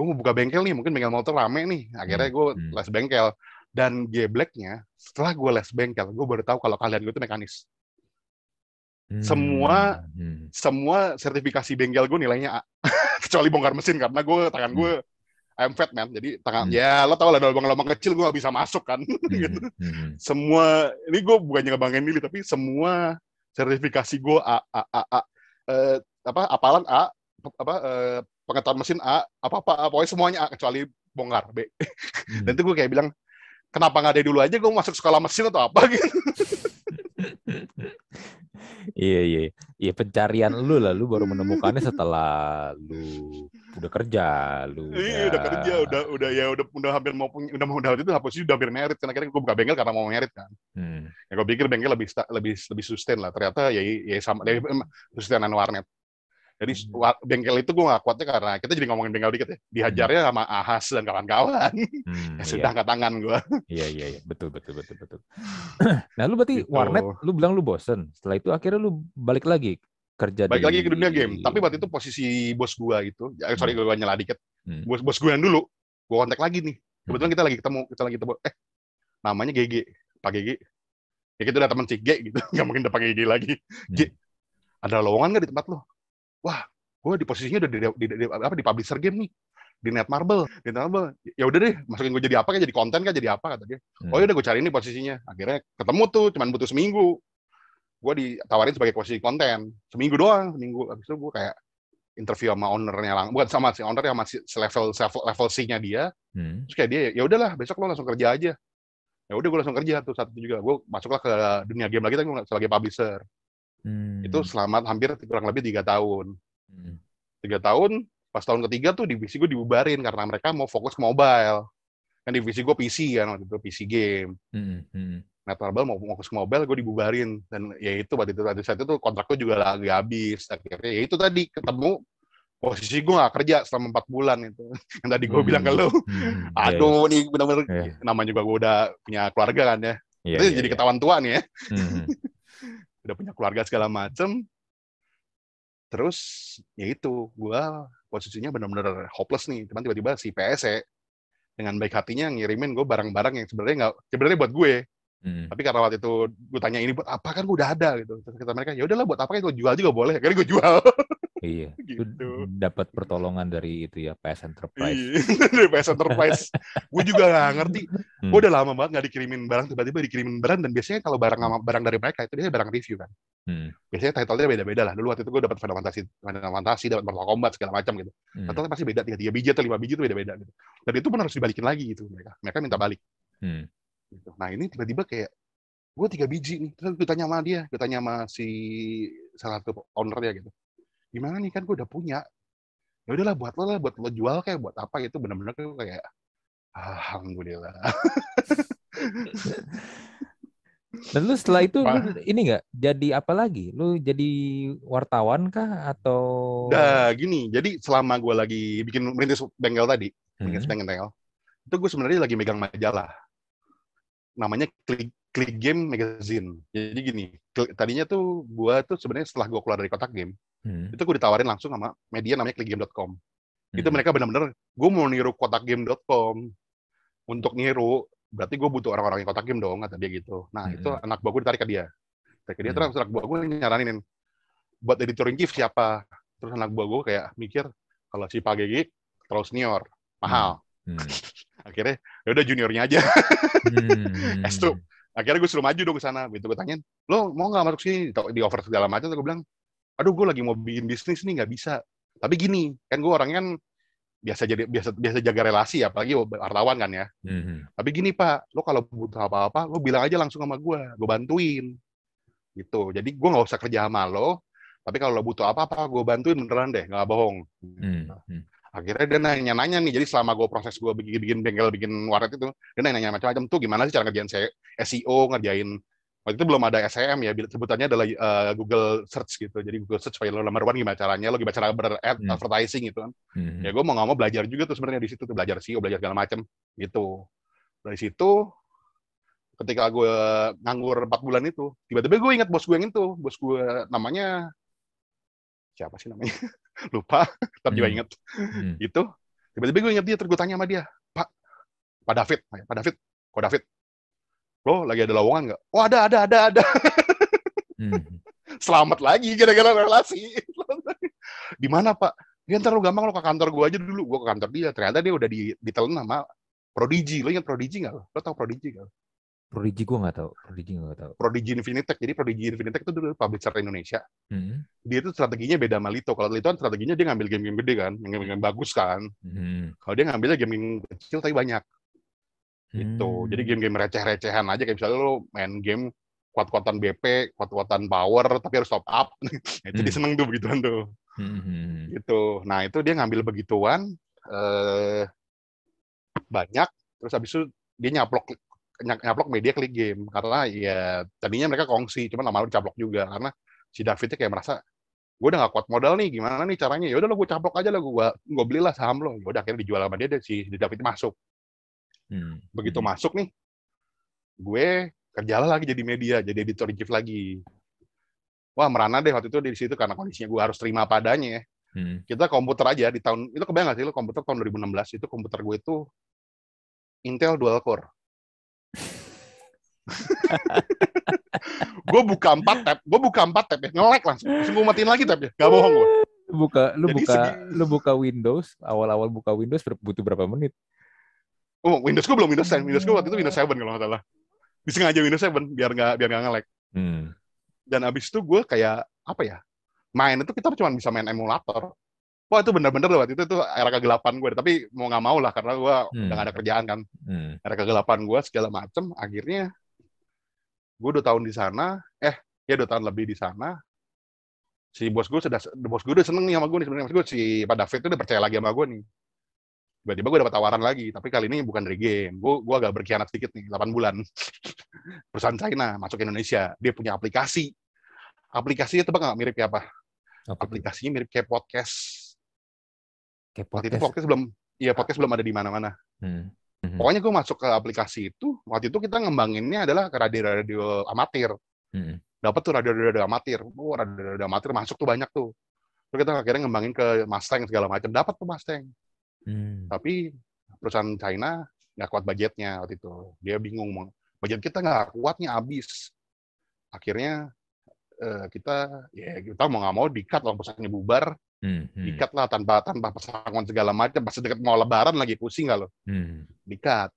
mau buka bengkel nih, mungkin bengkel motor rame nih. Akhirnya gue les bengkel. Dan gebleknya, setelah gue les bengkel, gue baru tahu kalau kalian gue itu mekanis. Semua sertifikasi bengkel gue nilainya A. Kecuali bongkar mesin, karena tangan gue I'm fat man, jadi ya lo tau lah, lubang-lubang kecil gue gak bisa masuk kan. Gitu. Semua, ini gue bukannya ngebanggain diri, tapi semua sertifikasi gue A. Apalan A, pengetahuan mesin A, apa-apa A, pokoknya semuanya A, kecuali bongkar B. Dan itu gue kayak bilang, kenapa nggak dari dulu aja gue masuk sekolah mesin atau apa gitu. Iya, pencarian lu baru menemukannya setelah lu udah kerja, udah kerja, udah hampir mau punya, udah itu posisi udah hampir merit, karena akhirnya gue buka bengkel karena mau merit kan. Ya gue pikir bengkel lebih sustain lah, ternyata ya sama, sustainan warnet. Jadi bengkel itu gue gak kuatnya karena kita jadi ngomongin bengkel dikit ya. Dihajarnya sama Ahas dan kawan-kawan. Sudah angkat tangan gue. Iya, betul. Nah, lu berarti gitu. Warnet, lu bilang lu bosen. Setelah itu akhirnya lu balik lagi kerja lagi ke dunia game. Tapi waktu itu posisi bos gue gitu. Sorry gue nyela dikit. Bos gue yang dulu, gue kontak lagi nih. Kebetulan kita lagi ketemu. Namanya GG. Pak GG. Ya kita udah temen si G gitu. Gak mungkin udah pakai GG lagi. G, ada lowongan gak di tempat lo? Wah, gue di posisinya udah di publisher game nih, di Netmarble. Ya udah deh, masukin gue jadi apa, kayak jadi konten kan, jadi apa kata dia. Oh ya udah gue cari ini posisinya. Akhirnya ketemu tuh, cuman butuh seminggu. Gue ditawarin sebagai posisi konten, seminggu doang. Habis itu gue kayak interview sama ownernya, bukan sama si owner, yang masih level C-nya dia. Terus kayak dia, ya udahlah besok lo langsung kerja aja. Ya udah gue langsung kerja tuh saat itu juga. Gue masuklah ke dunia game lagi, tapi gue sebagai publisher. Itu selama hampir kurang lebih 3 tahun. 3 tahun, pas tahun ketiga tuh divisi gue dibubarin karena mereka mau fokus ke mobile. Kan divisi gue PC kan waktu itu, PC game. Netmarble mau fokus ke mobile, gue dibubarin. Dan ya itu pada saat itu kontrak gue juga lagi habis. Akhirnya ya itu tadi ketemu posisi gue gak kerja selama 4 bulan itu. Yang tadi gue bilang ke lo. Aduh, nih benar-benar namanya juga gue udah punya keluarga kan ya. Itu jadi ketahuan tua nih ya. Udah punya keluarga segala macem. Terus ya itu, gue posisinya benar-benar hopeless nih. Cuman tiba-tiba si PSE dengan baik hatinya ngirimin gue barang-barang yang sebenarnya buat gue. Tapi karena waktu itu gue tanya ini buat apa, kan gue udah ada gitu. Terus kata mereka, ya udahlah buat apa, kan gue jual juga boleh. Akhirnya gue jual. Iya. Gitu. Dapat pertolongan dari itu ya, PS Enterprise. Dari PS Enterprise. Gue juga nggak ngerti. Gue udah lama banget nggak dikirimin barang, tiba-tiba dikirimin barang. Dan biasanya kalau barang dari mereka itu dia barang review kan. Biasanya title-nya beda-beda lah. Dulu waktu itu gue dapat Final Fantasy, dapat Mortal Kombat segala macam gitu. Title-nya pasti beda, 3 biji atau 5 biji itu beda-beda gitu. Dan itu pun harus dibalikin lagi gitu mereka minta balik. Gitu. Nah ini tiba-tiba kayak gue 3 biji nih. Terus gue tanya sama dia, gue tanya sama si salah satu owner-nya gitu. Gimana nih, kan gue udah punya. Ya udahlah buat lo jual kayak buat apa gitu, benar-benar kayak alhamdulillah. Dan lu setelah itu lu ini nggak jadi apa lagi? Lu jadi wartawan kah atau? Udah gini, jadi selama gue lagi merintis bengkel tadi, bengkel, itu gue sebenarnya lagi megang majalah. Namanya Click Game Magazine. Jadi gini, tadinya tuh gue tuh sebenarnya setelah gue keluar dari kotak game, itu gue ditawarin langsung sama media namanya clickgame.com. Itu mereka benar-benar, gue mau niru kotakgame.com. Untuk niru, berarti gue butuh orang-orang yang kotak game dong, kata dia gitu. Nah, itu anak buah gue ditarik ke dia. Terus anak buah gue nyaranin, buat editor in chief siapa? Terus anak buah gue kayak mikir, kalau si Pak Gigi terlalu senior, mahal. Akhirnya ya udah juniornya aja. S2. Akhirnya gue suruh maju dong ke sana. Begitu gue tanyain, lo mau nggak masuk sini? Di offer segala macam. Terus gue bilang, aduh gue lagi mau bikin bisnis nih, nggak bisa. Tapi gini, kan gue orangnya kan biasa jaga relasi, apalagi wartawan kan ya. Tapi gini Pak, lo kalau butuh apa-apa, lo bilang aja langsung sama gue bantuin. Gitu. Jadi gue nggak usah kerja sama lo, tapi kalau lo butuh apa-apa, gue bantuin beneran deh, nggak bohong. Akhirnya dia nanya-nanya nih, jadi selama gue proses gue bikin bengkel, bikin waret itu, dia nanya macam-macam tuh gimana sih cara ngerjain SEO, ngerjain, waktu itu belum ada SEM ya, sebutannya adalah Google Search gitu, jadi Google Search supaya lo nomor one gimana caranya, lo gimana cara advertising gitu kan. Ya gue mau nggak mau belajar juga tuh sebenarnya di situ, tuh belajar SEO, belajar segala macam gitu. Dari situ, ketika gue nganggur 4 bulan itu, tiba-tiba gue ingat bos gue yang itu, bos gue namanya, siapa sih namanya? Lupa, tapi juga inget. Itu, tiba-tiba gue inget dia, terus gue tanya sama dia, Pak David, kok David, lo lagi ada lowongan nggak? Oh ada. Selamat lagi gara-gara relasi. Di mana Pak? Ya ntar lo gampang lo ke kantor gue aja dulu. Gue ke kantor dia, ternyata dia udah ditelan sama Prodigy. Lo ingat Prodigy nggak? Lo tau Prodigy nggak? Prodigy gue nggak tahu. Prodigy Infinitech. Jadi Prodigy Infinitech itu dulu publisher Indonesia. Dia itu strateginya beda sama Lito. Kalau Lito kan strateginya dia ngambil game-game gede kan, yang bagus kan. Kalau dia ngambilnya game kecil tapi banyak. Gitu. Jadi game-game receh-recehan aja, kayak misalnya lo main game kuat-kuatan BP, kuat-kuatan power, tapi harus top up. Itu dia seneng tuh begituan tuh. Gitu. Nah itu dia ngambil begituan banyak. Terus habis itu dia nyaplok media klik game, karena ya tadinya mereka kongsi, cuman lama-lama dicaplok juga karena si Davidnya kayak merasa gue udah gak kuat modal nih, gimana nih caranya? Ya udah lo gue caplok aja lah, gue belilah saham lo. Ya udah akhirnya dijual sama dia, si David masuk. Begitu masuk nih, gue kerjalah lagi jadi media, jadi editor in chief lagi. Wah merana deh waktu itu di situ karena kondisinya gue harus terima padanya ya. Kita komputer aja di tahun itu, kebayang gak sih lo komputer tahun 2016 itu komputer gue itu Intel dual core. Gue buka 4 tab ya, nge-lag langsung gue matiin lagi tab ya, gak bohong gue. Lu buka Windows, awal-awal buka Windows butuh berapa menit? Oh, Windows gue belum Windows 10, Windows gue waktu itu Windows 7 kalau nggak salah. Disengaja Windows 7 biar nggak nge-lag. Dan abis itu gue kayak apa ya, main itu kita cuma bisa main emulator. Wah itu bener-bener loh, waktu itu era kegelapan gue, tapi mau nggak mau lah karena gue udah gak ada kerjaan kan. Era kegelapan gue segala macem, akhirnya gue 2 tahun di sana, 2 tahun lebih di sana. Si bos gue udah seneng nih sama gue nih sebenarnya. Mas gue si Pak David itu udah percaya lagi sama gue nih. Tiba-tiba gue dapat tawaran lagi, tapi kali ini bukan dari game. Gue agak berkhianat sedikit nih, 8 bulan. Perusahaan China masuk ke Indonesia, dia punya aplikasi. Aplikasinya tebak nggak mirip kayak apa? Aplikasinya mirip kayak podcast. Waktu itu podcast belum ada di mana-mana. Pokoknya gue masuk ke aplikasi itu, waktu itu kita ngembanginnya adalah ke radio amatir. Dapat tuh radio amatir. Radio amatir masuk tuh banyak tuh. Terus kita akhirnya ngembangin ke Mustang segala macam. Dapat tuh Mustang. Tapi perusahaan China nggak kuat budgetnya waktu itu. Dia bingung. Budget kita nggak kuatnya habis. Akhirnya kita mau nggak mau di-cut lah, perusahaannya bubar. Di-cut lah tanpa pesangon segala macam. Pas deket mau lebaran lagi pusing nggak lo? Di-cut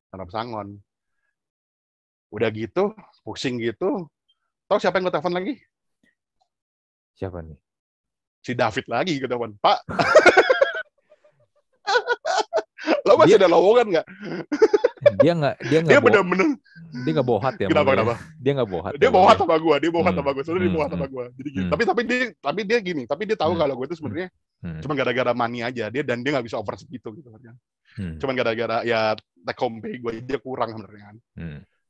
tanpa pesangon. Udah gitu, pusing gitu. Tahu siapa yang gue telepon lagi? Siapa nih? Si David lagi gue telepon. Pak, lo masih ada lowongan nggak? Dia bener-bener dia nggak bohat ya. Kenapa? Dia nggak bohat. Dia bohat sama gue. Soalnya dia bohat sama gue. Jadi gini. Tapi dia gini. Tapi dia tahu kalau gue itu sebenarnya cuma gara-gara money aja. Dia nggak bisa over segitu gitu kan. Cuma gara-gara ya take home pay gue dia kurang sebenarnya kan.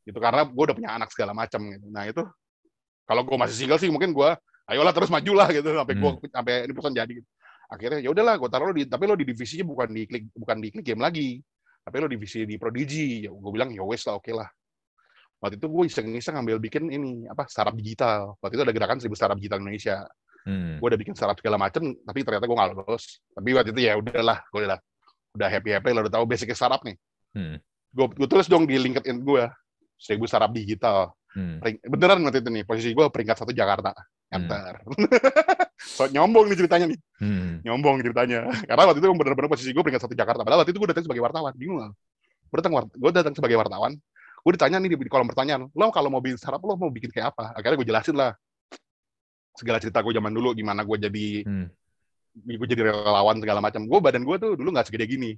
Gitu karena gue udah punya anak segala macam gitu. Nah itu kalau gue masih single sih mungkin gue ayolah terus majulah gitu sampai ini perusahaan jadi gitu. Akhirnya ya udahlah gue taruh tapi lo di divisinya bukan di klik game lagi. Tapi lo divisi di Prodigy, ya gue bilang ya wes lah, oke lah. Waktu itu gue iseng-iseng ngambil bikin ini startup digital. Waktu itu ada gerakan 1000 startup digital Indonesia. Gue udah bikin startup segala macem, tapi ternyata gue nggak lolos. Tapi waktu itu ya udahlah, gue udah happy lo udah tahu basicnya startup nih. Gue tulis dong di LinkedIn gue 1000 startup digital. Beneran waktu itu nih posisi gue peringkat 1 Jakarta. enter. So, nyombong nih ceritanya nih. Nyombong ceritanya. Karena waktu itu benar-benar posisi gue peringkat 1 Jakarta. Padahal waktu itu gue datang sebagai wartawan. Bingung gak? Gue datang sebagai wartawan. Gue ditanya nih di kolom pertanyaan, lo kalau mau bikin startup, lo mau bikin kayak apa? Akhirnya gue jelasin lah segala cerita gue zaman dulu, gimana gue jadi relawan segala macam. Badan gue tuh dulu nggak segede gini.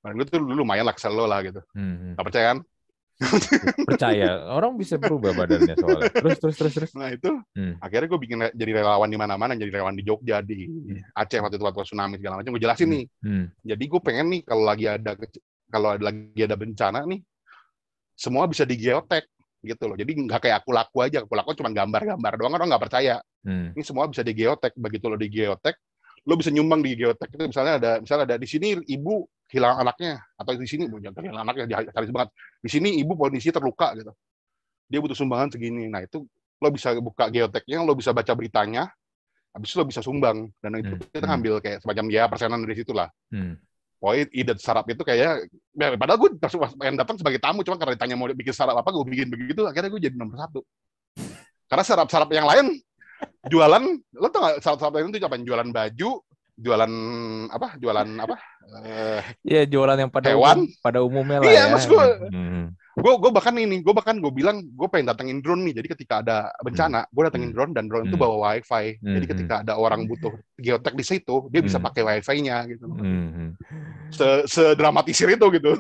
Badan gue tuh dulu lumayan lah, kesel lo lah gitu. Gak percaya kan? Percaya, orang bisa berubah badannya soalnya. Terus. Nah itu, akhirnya gue bikin jadi relawan di mana-mana, jadi relawan di Jogja, di Aceh waktu itu waktu tsunami segala macam. Gue jelasin nih. Jadi gue pengen nih kalau lagi ada bencana nih, semua bisa di geotek gitu loh. Jadi nggak kayak aku laku aja. Aku laku cuma gambar-gambar doang, orang nggak percaya. Ini semua bisa di geotek. Begitu lo di geotek, lo bisa nyumbang di geotek itu. Misalnya ada di sini ibu hilang anaknya, atau di sini jangan hilang anaknya, cari banget. Di sini ibu kondisi terluka gitu. Dia butuh sumbangan segini. Nah itu lo bisa buka geoteknya, lo bisa baca beritanya, habis itu lo bisa sumbang. Dan itu kita ngambil kayak semacam persenan dari situ lah. Pokoknya ide startup itu kayak, padahal gue pengen datang sebagai tamu, cuma karena ditanya mau bikin startup apa, gue bikin begitu, akhirnya gue jadi nomor 1. Karena startup yang lain jualan, lo tau gak startup lain itu apa? Jualan baju, jualan apa? Iya, jualan yang hewan. Pada umumnya lah iya, ya. Mas gue bahkan bilang gue pengen datengin drone nih. Jadi ketika ada bencana, gue datengin drone, dan drone itu bawa wifi. Jadi ketika ada orang butuh geotek di situ, dia bisa pakai wifi-nya gitu. Sedramatisir itu gitu.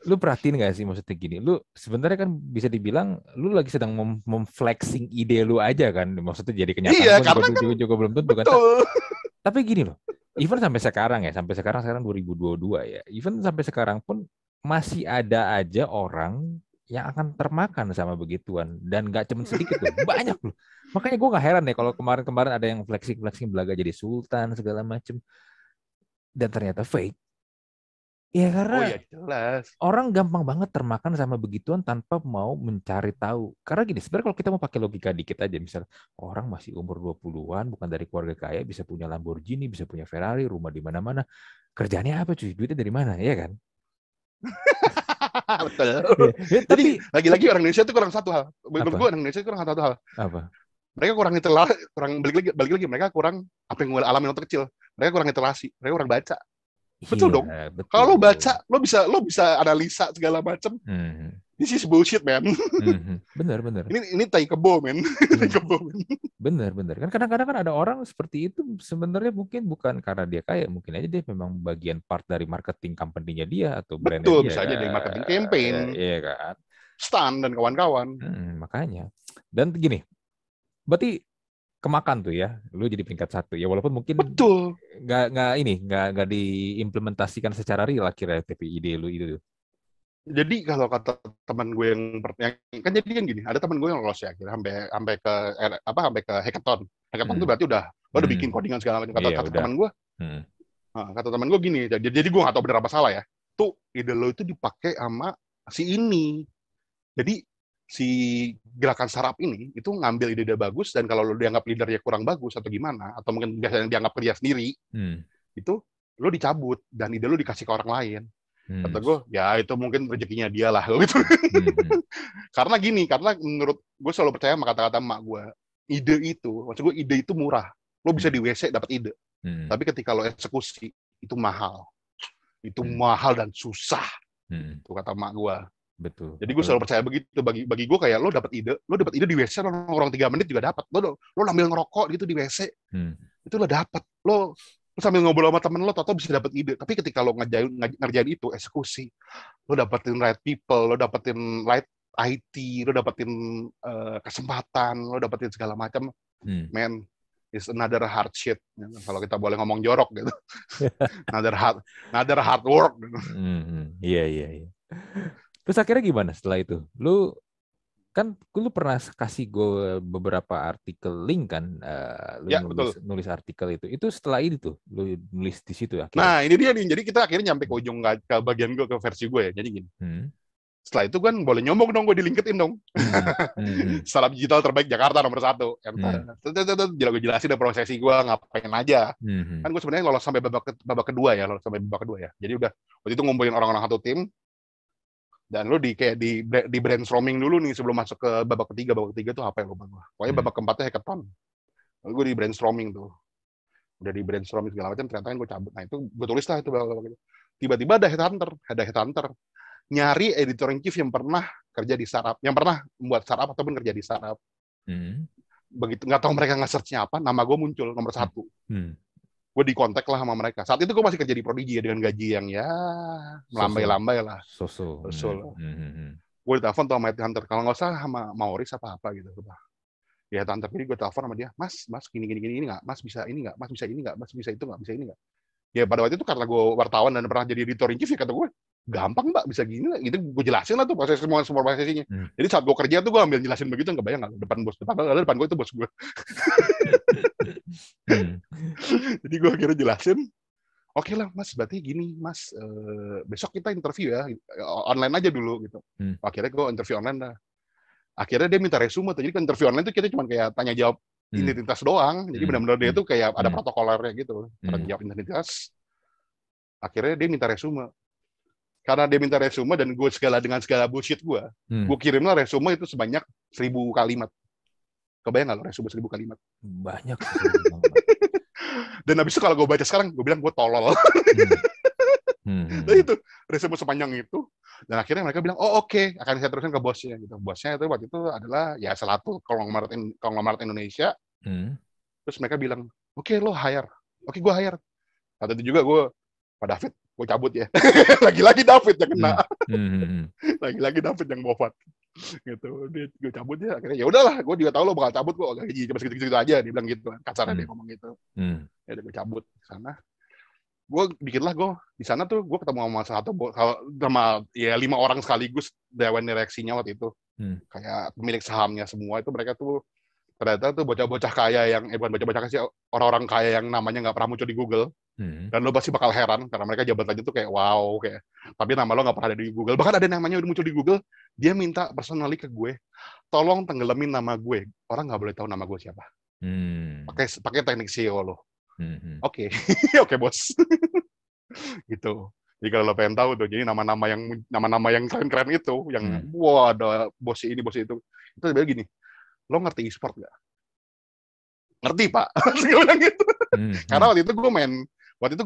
Lu perhatiin gak sih, maksudnya gini, lu sebenarnya kan bisa dibilang lu lagi sedang memflexing ide lu aja kan, maksudnya jadi kenyataan. Iya, karena juga belum tentu kan. Tapi gini loh, even sampai sekarang 2022 ya, even sampai sekarang pun masih ada aja orang yang akan termakan sama begituan, dan nggak cuma sedikit loh, banyak loh. Makanya gue nggak heran ya kalau kemarin ada yang flexing belaga jadi sultan segala macem, dan ternyata fake. Ya karena jelas. Orang gampang banget termakan sama begituan tanpa mau mencari tahu. Karena gini, sebenarnya kalau kita mau pakai logika dikit aja, misal orang masih umur 20-an, bukan dari keluarga kaya, bisa punya Lamborghini, bisa punya Ferrari, rumah di mana-mana. Kerjaannya apa cuy? Duitnya dari mana? Ya kan? Betul. Ya, tapi lagi-lagi orang Indonesia itu kurang satu hal. Menurut gue orang Indonesia itu kurang satu hal. Apa? Mereka kurang balik lagi mereka kurang apa yang gue alami waktu kecil. Mereka kurang literasi, mereka kurang baca. Betul dong. Kalau lo baca, lo bisa analisa segala macam. This is bullshit, man. Bener. Ini tai kebo, man. Bener. Kan kadang-kadang kan ada orang seperti itu sebenarnya mungkin bukan karena dia kaya, mungkin aja dia memang bagian part dari marketing company-nya dia atau brand-nya dia. Betul, bisa aja dari marketing campaign. Iya kan. Stan dan kawan-kawan. Makanya. Dan gini, berarti kemakan tuh ya, lu jadi peringkat 1 ya, walaupun mungkin betul nggak diimplementasikan secara real akhirnya, tapi ide lu itu. Jadi kalau kata teman gue yang kan jadi kan gini, ada teman gue yang lolos ya, kira sampai ke hackathon. Hackathon itu berarti udah bikin codingan segala macam. Kata teman gue, kata teman gue gini, jadi gue nggak tahu benar apa salah ya. Tuh ide lo itu dipakai sama si ini. Jadi si gerakan startup ini itu ngambil ide bagus, dan kalau lo dianggap leadernya kurang bagus atau gimana, atau mungkin biasanya dianggap kerja sendiri, itu lo dicabut dan ide lo dikasih ke orang lain. Kata gue, ya itu mungkin rezekinya dia lah gitu. Karena menurut gue selalu percaya sama kata-kata emak gue, maksud gue ide itu murah, lo bisa di WC dapat ide, tapi ketika lo eksekusi itu mahal, mahal dan susah. Itu kata emak gue. Betul. Jadi gue selalu percaya begitu. Bagi gue kayak lo dapat ide di WC, lo nongkrong 3 menit juga dapat. Lo sambil ngerokok gitu di WC, itu lo dapat. Lo sambil ngobrol sama temen lo, atau bisa dapat ide. Tapi ketika lo ngerjain itu eksekusi, lo dapetin right people, lo dapetin right IT, lo dapetin kesempatan, lo dapetin segala macam. Man, is another hard shit. Kalau kita boleh ngomong jorok gitu. another hard work. Iya. Terus akhirnya gimana setelah itu? Lu pernah kasih gue beberapa artikel link kan? Nulis artikel itu. Itu setelah ini tuh, lu nulis di situ ya? Nah, ini dia nih. Jadi kita akhirnya nyampe ke ujung, ke bagian gue, ke versi gue ya. Jadi gini. Setelah itu kan boleh nyombong dong gue di LinkedIn dong. Startup digital terbaik Jakarta nomor 1. Gue jelasin deh prosesi gue ngapain aja. Kan gue sebenarnya lolos sampai babak kedua ya. Jadi udah waktu itu ngumpulin orang-orang satu tim. Dan lo di brainstorming dulu nih sebelum masuk ke babak ketiga. Babak ketiga tuh apa ya, lupa gue. Pokoknya babak keempatnya hackathon. Gue di brainstorming tuh. Udah di brainstorming segala macam, ternyata gue cabut. Nah itu gue tulis lah itu. Tiba-tiba ada headhunter nyari editor in chief yang pernah kerja di startup, yang pernah membuat startup ataupun kerja di startup. Begitu nggak tahu mereka nge-search-nya apa, nama gue muncul nomor 1. Gue dikontak lah sama mereka. Saat itu gue masih kerja di Prodigy ya, dengan gaji yang ya melambai-lambai lah. Gue ditelepon tuh sama headhunter, kalau nggak usah sama Maurice apa gitu. Ya headhunter, jadi gue telepon sama dia, mas gini ini nggak, mas bisa ini nggak, mas bisa ini nggak, mas bisa itu nggak, bisa ini nggak. Ya pada waktu itu karena gue wartawan dan pernah jadi editor in chief, ya kata gue, gampang mbak, bisa gini lah. Itu gue jelasin lah tuh semua prosesnya. Jadi saat gue kerja tuh gue ambil jelasin begitu, nggak bayang nggak depan gue itu bos gue. Jadi gue akhirnya jelasin, oke lah mas, berarti gini mas, besok kita interview ya, online aja dulu gitu. Akhirnya gue interview online dah. Akhirnya dia minta resume tuh. Jadi interview online tuh kita cuma kayak tanya jawab identitas doang. Jadi benar-benar dia tuh kayak ada protokolernya gitu, tanya jawab identitas. Akhirnya dia minta resume. Karena dia minta resume dan gue dengan segala bullshit gue kirimlah resume itu sebanyak 1.000 kalimat. Kebayang nggak lo resume 1.000 kalimat? Banyak. Dan habis itu kalau gue baca sekarang, gue bilang gue tolol. Nah itu resume sepanjang itu. Dan akhirnya mereka bilang, oh oke, akan saya teruskan ke bosnya gitu. Bosnya itu waktu itu adalah ya salah satu konglomerat Indonesia. Terus mereka bilang, oke lo hire, oke gue hire. Saat itu juga gue, Pak David, gue cabut ya. Lagi-lagi David yang kena. Lagi-lagi David yang bofat. Gitu, gue cabut ya. Akhirnya ya udahlah, gue juga tahu lo bakal cabut kok, gaji cuma segitu-segitu aja. Dia bilang gitu, kasarnya dia ngomong gitu. Ya udah gue cabut ke sana. Gue bikinlah gue di sana tuh gue ketemu sama ya 5 orang sekaligus dewan direksinya waktu itu. Kayak pemilik sahamnya semua itu, mereka tuh ternyata tuh bocah-bocah kaya yang bukan bocah-bocah kaya sih, orang-orang kaya yang namanya nggak pernah muncul di Google. Dan lo pasti bakal heran karena mereka jabatannya tuh kayak wow, kayak tapi nama lo nggak pernah ada di Google. Bahkan ada namanya udah muncul di Google, dia minta personally ke gue, tolong tenggelamin nama gue, orang nggak boleh tahu nama gue siapa. Pakai teknik SEO lo. Oke. Oke bos. Gitu. Jadi kalau lo pengen tahu tuh, jadi nama-nama yang keren-keren itu, yang wah ada bos ini bos itu sebenarnya gini. Lo ngerti e-sport nggak? Ngerti pak. Gue bilang gitu. Karena waktu itu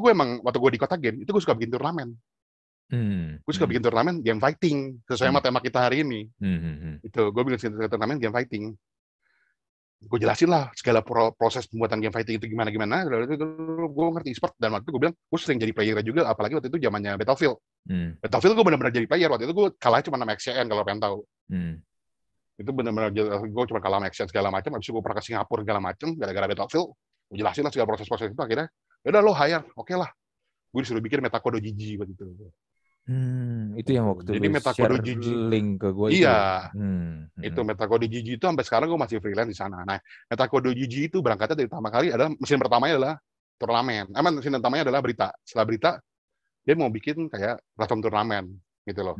gue di Kota Game itu gue suka bikin turnamen. Gue suka bikin turnamen game fighting sesuai sama tema kita hari ini. Itu gue bikin turnamen game fighting. Gue jelasin lah segala proses pembuatan game fighting itu gimana. Gue ngerti e-sport, dan waktu itu gue bilang gue sering jadi player juga, apalagi waktu itu zamannya Battlefield. Battlefield gue benar-benar jadi player. Waktu itu gue kalah cuma sama XCN kalau pengen tahu. Itu benar-benar gue cuma kalah sama XCN segala macam. Habis itu gue pernah ke Singapura segala macam gara-gara Battlefield. Gue jelasin lah segala proses-proses itu. Akhirnya udah lo hire, oke lah. Gue disuruh bikin Metacode GG waktu itu. Itu yang waktu jadi Metacode GG link ke gue itu. Iya. Itu Metacode GG itu sampai sekarang gue masih freelance di sana. Nah, Metacode GG itu berangkatnya dari pertama kali adalah mesin pertamanya adalah turnamen. Mesin pertamanya adalah berita. Setelah berita dia mau bikin kayak platform turnamen gitu loh.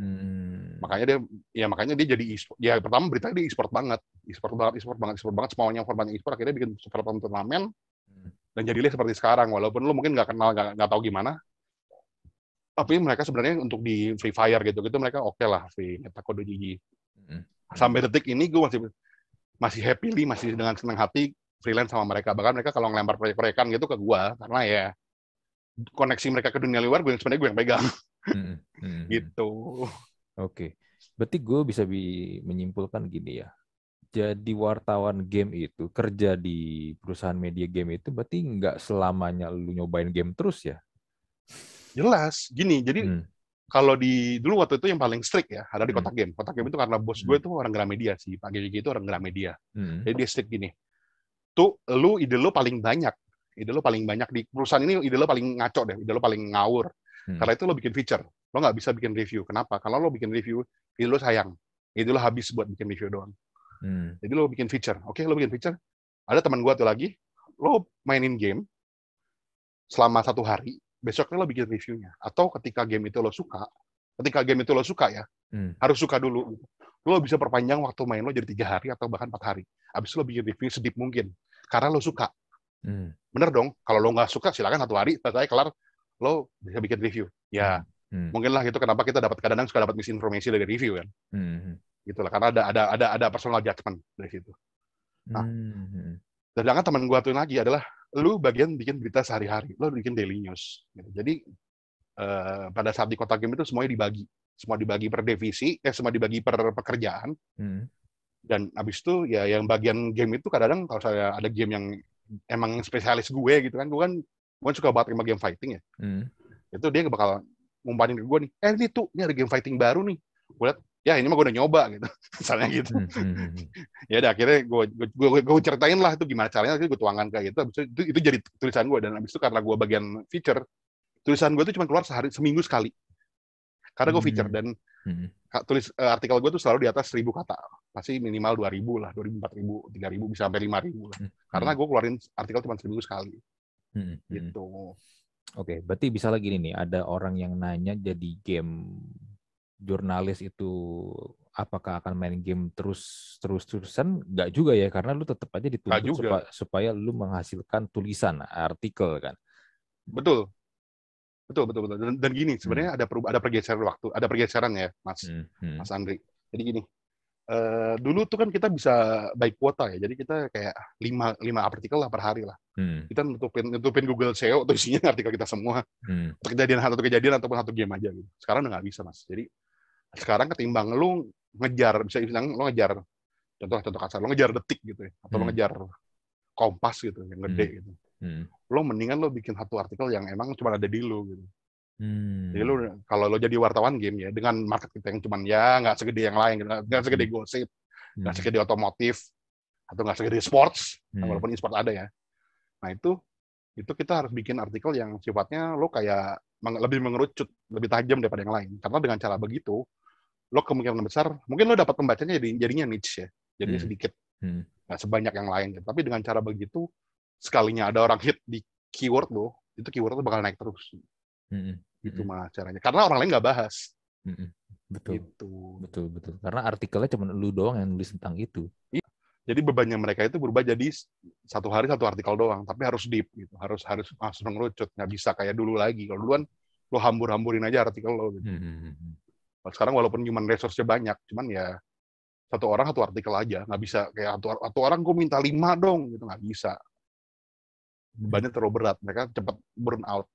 Makanya dia jadi e-sport. Ya pertama berita dia e-sport banget. E-sport banget semuanya formatnya e-sport, akhirnya bikin platform turnamen. Dan jadilah seperti sekarang, walaupun lo mungkin nggak kenal, nggak tahu gimana. Tapi mereka sebenarnya untuk di Free Fire gitu mereka oke lah Free Metacode GG. Sampai detik ini gue masih happily, masih dengan senang hati freelance sama mereka. Bahkan mereka kalau ngelempar proyek-proyekan gitu ke gue, karena ya koneksi mereka ke dunia luar sebenarnya gue yang pegang. Gitu. Oke. Berarti gue bisa menyimpulkan gini ya. Jadi wartawan game itu, kerja di perusahaan media game itu berarti nggak selamanya lu nyobain game terus ya? Jelas, gini, jadi kalau dulu waktu itu yang paling strict ya, ada di Kota Game. Kota Game itu karena bos gue itu orang Gramedia sih, Pak GG itu orang Gramedia. Jadi dia strict gini, tuh ide lo paling banyak di perusahaan ini, ide lo paling ngaco deh, ide lo paling ngawur. Karena itu lo bikin feature, lo nggak bisa bikin review. Kenapa? Kalau lo bikin review, ide lo sayang, ide lo habis buat bikin review doang. Jadi lo bikin feature, oke, lo bikin feature. Ada teman gue tuh lagi, lo mainin game selama 1 hari. Besoknya lo bikin reviewnya. Atau ketika game itu lo suka ya, harus suka dulu. Lo bisa perpanjang waktu main lo jadi 3 hari atau bahkan 4 hari. Habis lo bikin review sedip mungkin. Karena lo suka. Bener dong? Kalau lo nggak suka, silakan 1 hari, selesai, kelar. Lo bisa bikin review. Ya, mungkin lah gitu kenapa kita kadang-kadang suka dapat misinformasi dari review kan. Gitu lah, karena ada personal judgment dari situ. Nah, Sedangkan teman gue tuh lagi adalah lu bagian bikin berita sehari-hari, lu bikin daily news. Gitu. Jadi pada saat di kota game itu semuanya dibagi, semua dibagi per divisi, semua dibagi per pekerjaan. Dan abis itu ya yang bagian game itu kadang-kadang kalau saya ada game yang emang spesialis gue gitu kan, gue kan suka banget sama game fighting ya. Itu dia bakal ngumpanin ke gue nih, ini ada game fighting baru nih. Gue liat, ya ini mah gue udah nyoba gitu, misalnya gitu. Ya udah akhirnya gue ceritain lah itu gimana caranya, gue tuangkan kayak gitu. Abis itu jadi tulisan gue, dan abis itu karena gue bagian feature, tulisan gue tuh cuma keluar seminggu sekali. Karena gue feature dan artikel gue tuh selalu di atas 1.000 kata, pasti minimal 2.000 lah, 2.000, 4.000, 3.000 bisa sampai 5.000 lah. Karena gue keluarin artikel cuma seminggu sekali. Gitu. Oke, berarti bisa lagi nih, ada orang yang nanya jadi game jurnalis itu apakah akan main game terusan? Nggak juga ya, karena lu tetap aja dituntut supaya lu menghasilkan tulisan artikel kan. Betul. Dan gini, sebenarnya ada pergeseran waktu, ada pergeseran ya, Mas Andri. Jadi gini, dulu tuh kan kita bisa by kuota ya, jadi kita kayak 5 artikel lah per hari lah. Kita nutupin Google SEO tuh isinya artikel kita semua. Satu kejadian ataupun satu game aja gitu. Sekarang udah nggak bisa, Mas. Jadi sekarang ketimbang lu ngejar, bisa lu ngejar, contoh kasar, lu ngejar Detik gitu ya, atau lu ngejar Kompas gitu, yang gede gitu. Lo mendingan lo bikin satu artikel yang emang cuma ada di lo gitu. Jadi lo kalau lo jadi wartawan game ya, dengan market kita yang cuman ya nggak segede yang lain, nggak segede gosip, nggak segede otomotif, atau nggak segede sports, walaupun e-sport ada ya. Nah itu kita harus bikin artikel yang sifatnya lo kayak lebih mengerucut, lebih tajam daripada yang lain. Karena dengan cara begitu, lo kemungkinan besar, mungkin lo dapat pembacanya jadinya niche ya, jadinya sedikit, nggak sebanyak yang lain. Tapi dengan cara begitu, sekalinya ada orang hit di keyword lo, itu keyword lo bakal naik terus. Gitu mah caranya. Karena orang lain nggak bahas. Betul. Gitu. Betul. Karena artikelnya cuma lu doang yang nulis tentang itu. Iya. Jadi bebannya mereka itu berubah jadi satu hari satu artikel doang, tapi harus deep gitu. Harus mengerucut, nggak bisa kayak dulu lagi. Kalau duluan lo hambur-hamburin aja artikel lo gitu. Sekarang walaupun human resource-nya banyak, cuman ya satu orang satu artikel aja, nggak bisa kayak satu orang gue minta 5 dong gitu, nggak bisa. Bebannya terlalu berat, mereka cepat burn out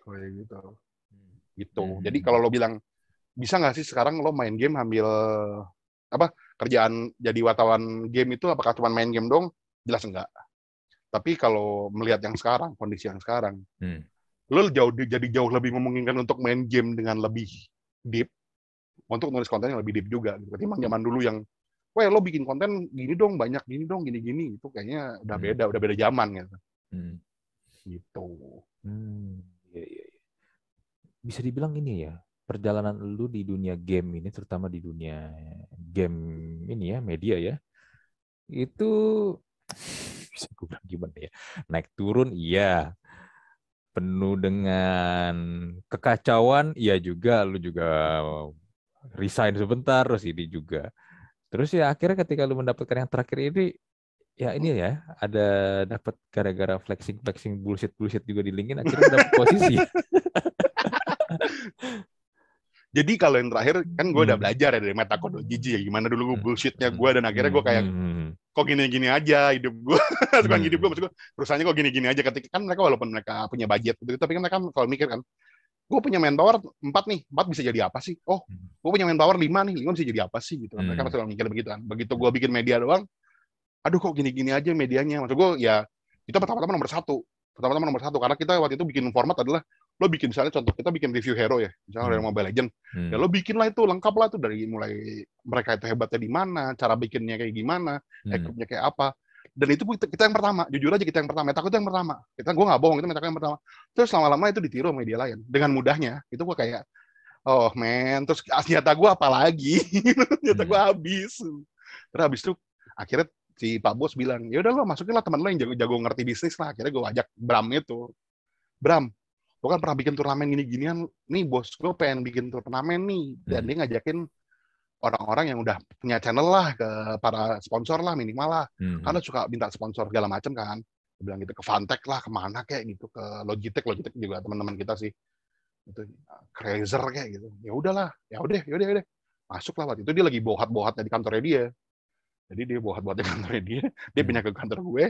kayak gitu. Jadi kalau lo bilang bisa nggak sih sekarang lo main game ambil kerjaan jadi wartawan game itu apakah cuma main game dong? Jelas enggak. Tapi kalau melihat yang sekarang, kondisi yang sekarang, lo jadi jauh lebih memungkinkan untuk main game dengan lebih deep, untuk nulis konten yang lebih deep juga. Ketimbang zaman dulu yang lo bikin konten gini dong, banyak gini dong, gini-gini, itu kayaknya udah beda zaman gitu. Gitu. Iya. Bisa dibilang ini ya, perjalanan lu di dunia game ini, terutama di dunia game ini ya, media ya, itu bisa gue bilang gimana ya, naik turun iya, penuh dengan kekacauan iya juga, lu juga resign sebentar, terus ini juga. Terus ya akhirnya ketika lu mendapatkan yang terakhir ini, ya ini ya, ada dapat gara-gara flexing bullshit juga di LinkedIn, akhirnya dapat posisi. Jadi kalau yang terakhir kan gue udah belajar ya dari metodologi ya, gimana dulu gue bullshitnya gue, dan akhirnya gue kayak kok gini-gini aja hidup gue, suka hidup gue, maksud gue perusahaannya kok gini-gini aja. Ketika kan mereka walaupun mereka punya budget gitu, tapi kan mereka kalau mikir kan, gue punya manpower 4 nih, 4 bisa jadi apa sih? Oh, gue punya manpower 5 nih, 5 bisa jadi apa sih gitu. Mereka pasti mikir begitu kan. Begitu gue bikin media doang, aduh kok gini-gini aja medianya. Maksud gue ya kita pertama-tama nomor satu karena kita waktu itu bikin format adalah lo bikin, misalnya contoh kita bikin review hero ya, misalnya dari Mobile Legends, ya lo bikin lah itu lengkap lah tuh, dari mulai mereka itu hebatnya di mana, cara bikinnya kayak gimana, equipnya kayak apa. Dan itu kita yang pertama, jujur aja kita yang pertama, Metaku itu yang pertama. Gue nggak bohong, itu Metaku yang pertama. Terus lama-lama itu ditiru media lain dengan mudahnya. Itu gue kayak, oh men, terus senjata gue apa lagi? Senjata gue habis. Terus habis itu akhirnya si Pak Bos bilang, ya udah lo masukin lah teman lo yang jago ngerti bisnis lah. Akhirnya gue ajak Bram itu. Bram, gue kan pernah bikin turnamen gini-ginian, nih bos gue pengen bikin turnamen nih, dan dia ngajakin orang-orang yang udah punya channel lah, ke para sponsor lah minimal lah, karena suka minta sponsor segala macam kan, dia bilang gitu, ke Fantech lah, kemana kayak gitu, ke Logitech juga teman-teman kita sih, itu Razer kayak gitu, ya udahlah, ya udah, masuk lah. Waktu itu dia lagi bohat-bohatnya di kantornya dia, jadi dia bohat-bohatnya di kantornya dia pindah ke kantor gue,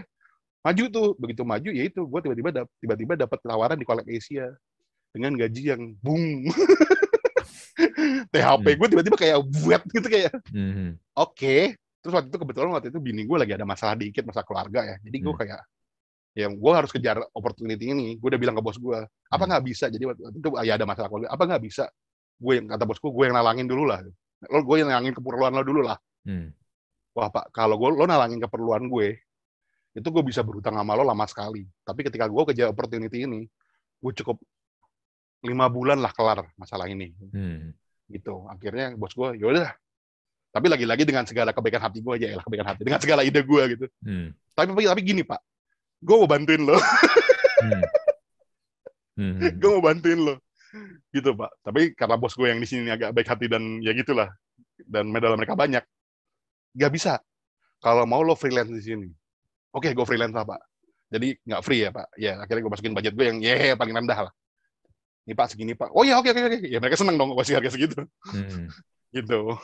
Maju tuh, begitu maju ya itu gue tiba-tiba dapat tawaran di Collab Asia dengan gaji yang boom. THP gue tiba-tiba kayak buat gitu kayak oke. Terus waktu itu bini gue lagi ada masalah dikit, masalah keluarga ya, jadi gue kayak ya gue harus kejar opportunity ini. Gue udah bilang ke bos gue, apa nggak bisa, jadi waktu itu ya ada masalah keluarga, apa nggak bisa gue yang kata bosku, gue yang nalangin dulu lah, gue yang nalangin keperluan lo dulu lah. Wah pak, kalau lo nalangin keperluan gue, itu gue bisa berhutang sama lo lama sekali. Tapi ketika gue kejar opportunity ini, gue cukup 5 bulan lah kelar masalah ini. Gitu. Akhirnya bos gue, yaudah. Tapi lagi-lagi dengan segala kebaikan hati gue aja ya, kebaikan hati, dengan segala ide gue gitu. Tapi gini pak, gue mau bantuin lo. Gue mau bantuin lo. Gitu pak. Tapi karena bos gue yang di sini agak baik hati dan ya gitulah, dan medal mereka banyak, gak bisa. Kalau mau lo freelance di sini. Oke, gue freelance lah pak. Jadi nggak free ya pak. Ya akhirnya gue masukin budget gue yang paling rendah lah. Ini pak segini pak. Oh ya oke. Ya mereka seneng dong gue kasih harga segitu. Gitu.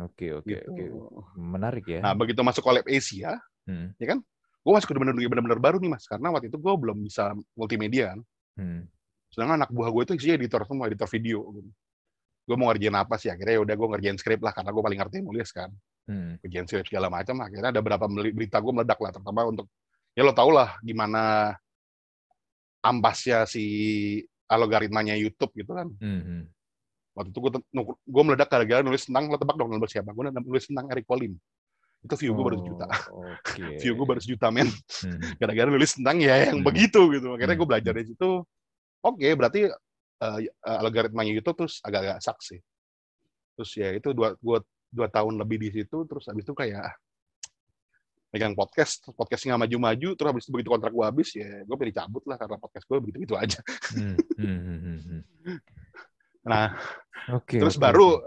Oke. Menarik ya. Nah begitu masuk Collab Asia, ya kan, gue masuk ke benar-benar baru nih mas, karena waktu itu gue belum bisa multimedia kan. Sedangkan anak buah gue itu isinya editor semua, editor video. Gitu. Gue mau ngerjain apa sih? Akhirnya udah gue ngerjain skrip lah, karena gue paling ngerti nulis kan. Ngerjain skrip segala macam. Akhirnya ada beberapa berita gue meledak lah, terutama untuk ya lo tau lah gimana ambasnya si algoritmanya YouTube gitu kan. Waktu itu gue meledak gara-gara nulis tentang, lo tebak dong nulis siapa? Gue nulis tentang Eric Polim. Itu view gue baru 1 juta. View gue baru 1 juta men. Gara-gara nulis tentang ya yang begitu gitu. Akhirnya gue belajar dari situ. Oke, berarti algoritmanya YouTube terus agak-agak saksi. Terus ya itu 2 tahun lebih di situ. Terus habis itu kayak megang podcastnya maju-maju. Terus habis itu begitu kontrak gue habis ya gue pilih cabut lah, karena podcast gue begitu-begitu aja. Nah, terus baru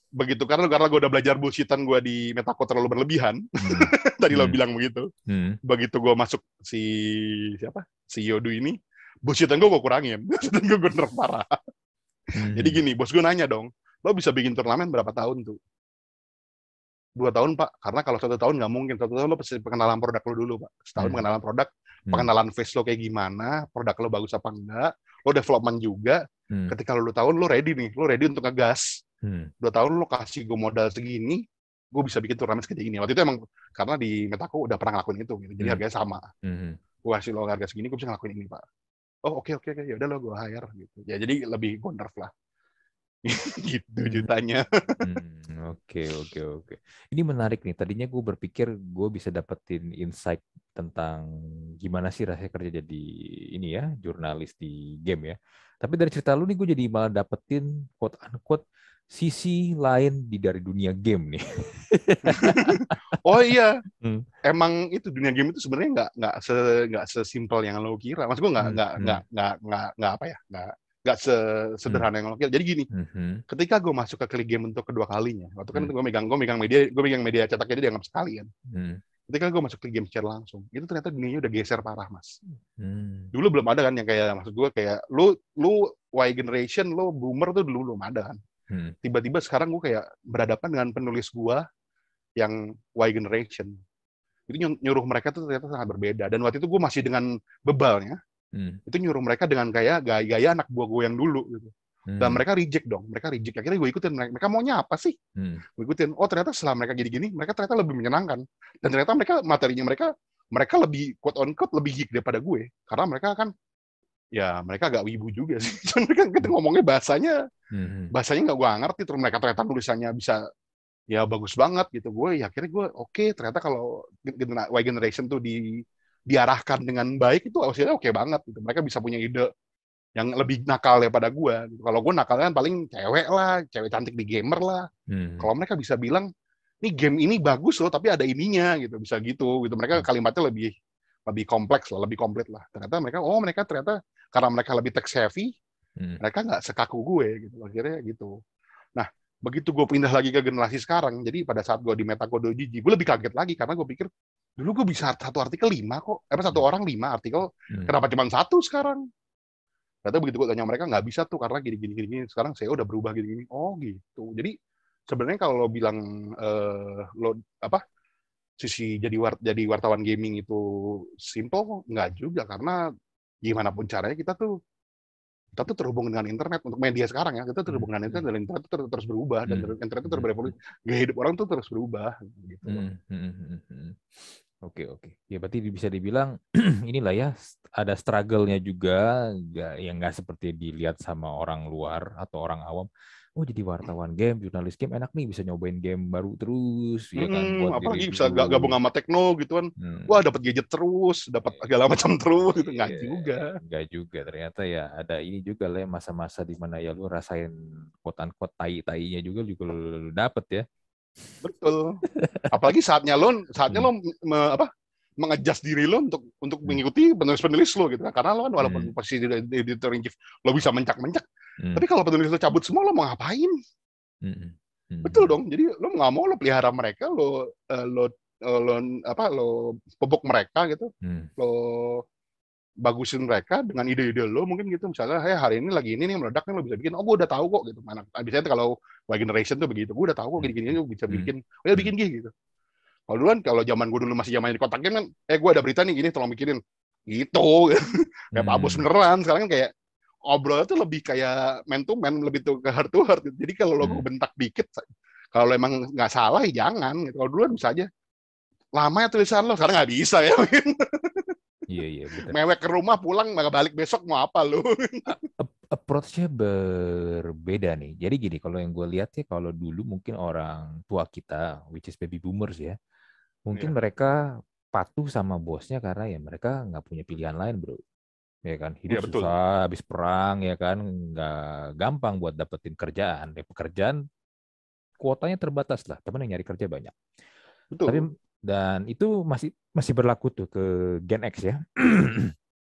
begitu karena gue udah belajar bullshitan gue di Metako terlalu berlebihan. Tadi lo bilang begitu. Begitu gue masuk si Yodu ini, bullshitan gue kurangin. Dan gue bener parah. Jadi gini, bos gue nanya dong, lo bisa bikin turnamen berapa tahun tuh? 2 tahun pak, karena kalau 1 tahun nggak mungkin. 1 tahun lo pasti pengenalan produk lo dulu pak. Setahun pengenalan produk, pengenalan face lo kayak gimana, produk lo bagus apa enggak, lo development juga. Ketika lo 2 tahun lo ready nih, lo ready untuk ngegas. 2 tahun lo kasih gue modal segini, gue bisa bikin turnamen segede gini. Waktu itu emang karena di Metako udah pernah ngelakuin itu, gitu. Jadi harganya sama. Gue kasih lo harga segini, gue bisa ngelakuin ini pak. Oh oke, ya udah lo gue hire gitu. Ya jadi lebih gue nerf lah. Gitu jutanya. Oke. Ini menarik nih. Tadinya gue berpikir gue bisa dapetin insight tentang gimana sih rasanya kerja jadi ini ya, jurnalis di game ya. Tapi dari cerita lu nih gue jadi malah dapetin quote unquote sisi lain dari dunia game nih. Oh iya, emang itu dunia game itu sebenarnya nggak sesimpel yang lo kira. Maksud gue nggak apa ya, nggak sederhana yang lo kira. Jadi gini, ketika gue masuk ke klik game untuk kedua kalinya, waktu kan gue megang media cetak, jadi dianggap sekali kan. Ketika gue masuk klik game secara langsung, itu ternyata dunianya udah geser parah mas. Dulu belum ada kan yang kayak, maksud gue kayak lu Y generation, lu boomer tuh dulu belum ada kan. Tiba-tiba sekarang gue kayak berhadapan dengan penulis gue yang Y generation. Itu nyuruh mereka tuh ternyata sangat berbeda. Dan waktu itu gue masih dengan bebalnya, itu nyuruh mereka dengan kayak gaya anak buah gue yang dulu gitu. Dan mereka reject. Akhirnya gue ikutin mereka maunya apa sih. Gue ikutin. Oh ternyata setelah mereka gini-gini, mereka ternyata lebih menyenangkan. Dan ternyata materinya mereka lebih quote on quote lebih geek daripada gue. Karena mereka kan ya mereka agak wibu juga sih. Mereka kita ngomongnya bahasanya nggak gue ngerti. Terus mereka ternyata tulisannya bisa ya bagus banget gitu. Gue ya akhirnya gue oke, ternyata kalau Y generation tuh diarahkan dengan baik itu hasilnya oke banget gitu. Mereka bisa punya ide yang lebih nakal daripada gue. Gitu. Kalau gue nakalnya kan paling cewek cantik di gamer lah. Kalau mereka bisa bilang, nih game ini bagus loh, tapi ada ininya gitu, bisa gitu. Mereka kalimatnya lebih kompleks lah, lebih komplit lah. Ternyata mereka ternyata karena mereka lebih tech savvy, mereka nggak sekaku gue gitu. Akhirnya gitu. Nah, begitu gue pindah lagi ke generasi sekarang, jadi pada saat gue di Metako Dojiji, gue lebih kaget lagi karena gue pikir dulu gue bisa 1 artikel 5 kok, satu orang 5 artikel, kenapa cuma 1 sekarang? Ternyata begitu gue tanya mereka nggak bisa tuh karena gini. Sekarang saya udah berubah gini. Oh gitu. Jadi sebenarnya kalau lo bilang sisi jadi wartawan gaming itu simple, nggak juga, karena gimana pun caranya kita tuh terhubung dengan internet. Untuk media sekarang ya, kita terhubung dengan internet, dan internet itu terus berubah, dan internet itu terus berevolusi. Gaya hidup orang tuh terus berubah gitu. Oke. Ya berarti bisa dibilang inilah ya, ada struggle-nya juga, nggak seperti dilihat sama orang luar atau orang awam. Oh, jadi wartawan game, jurnalis game enak nih, bisa nyobain game baru terus, ya kan, buat apalagi diri bisa dulu. gabung sama tekno gitu kan. Wah, dapat gadget terus, dapat segala macam terus gitu. Nggak juga. Ternyata ya ada ini juga lah, masa-masa di mana ya lu rasain quote-unquote tai-tainya juga lu dapet ya. Betul. Apalagi saatnya lo mengadjust diri lo untuk mengikuti penulis-penulis lo gitu kan. Karena lo kan walaupun posisi editor in chief lo bisa mencak-mencak, tapi kalau penulis lo cabut semua, lo mau ngapain? Betul dong. Jadi lo nggak mau lo pelihara mereka, lo pupuk mereka gitu, lo bagusin mereka dengan ide-ide lo mungkin gitu. Misalnya, hari ini lagi ini nih meledak nih, lo bisa bikin. Oh, gue udah tahu kok gitu. Mana biasanya tuh kalau Y generation tuh begitu. Gue udah tahu kok gini-gini lo bisa bikin. Oh ya, bikin gitu. Kalau duluan, kalau zaman gue dulu masih zaman di kotak game kan, gue ada berita nih gini, tolong bikinin. Gitu. Kayak Pak Bos beneran. Sekarang kan kayak obrolnya tuh lebih kayak man to man, lebih tuh ke heart to heart. Jadi kalau lo bentak dikit, kalau emang nggak salah ya jangan. Gitu. Kalau duluan bisa aja. Lama ya tulisan lo, sekarang nggak bisa ya. Iya, betul. Mewek ke rumah, pulang, nggak balik besok, mau apa lo? Approach-nya berbeda nih. Jadi gini, kalau yang gue lihat sih, kalau dulu mungkin orang tua kita, which is baby boomers ya, mungkin mereka patuh sama bosnya karena ya mereka nggak punya pilihan lain, bro. Ya kan, hidup susah, habis perang, ya kan, nggak gampang buat dapetin kerjaan. Pekerjaan kuotanya terbatas lah, teman yang nyari kerja banyak. Betul. Tapi dan itu masih berlaku tuh ke Gen X ya.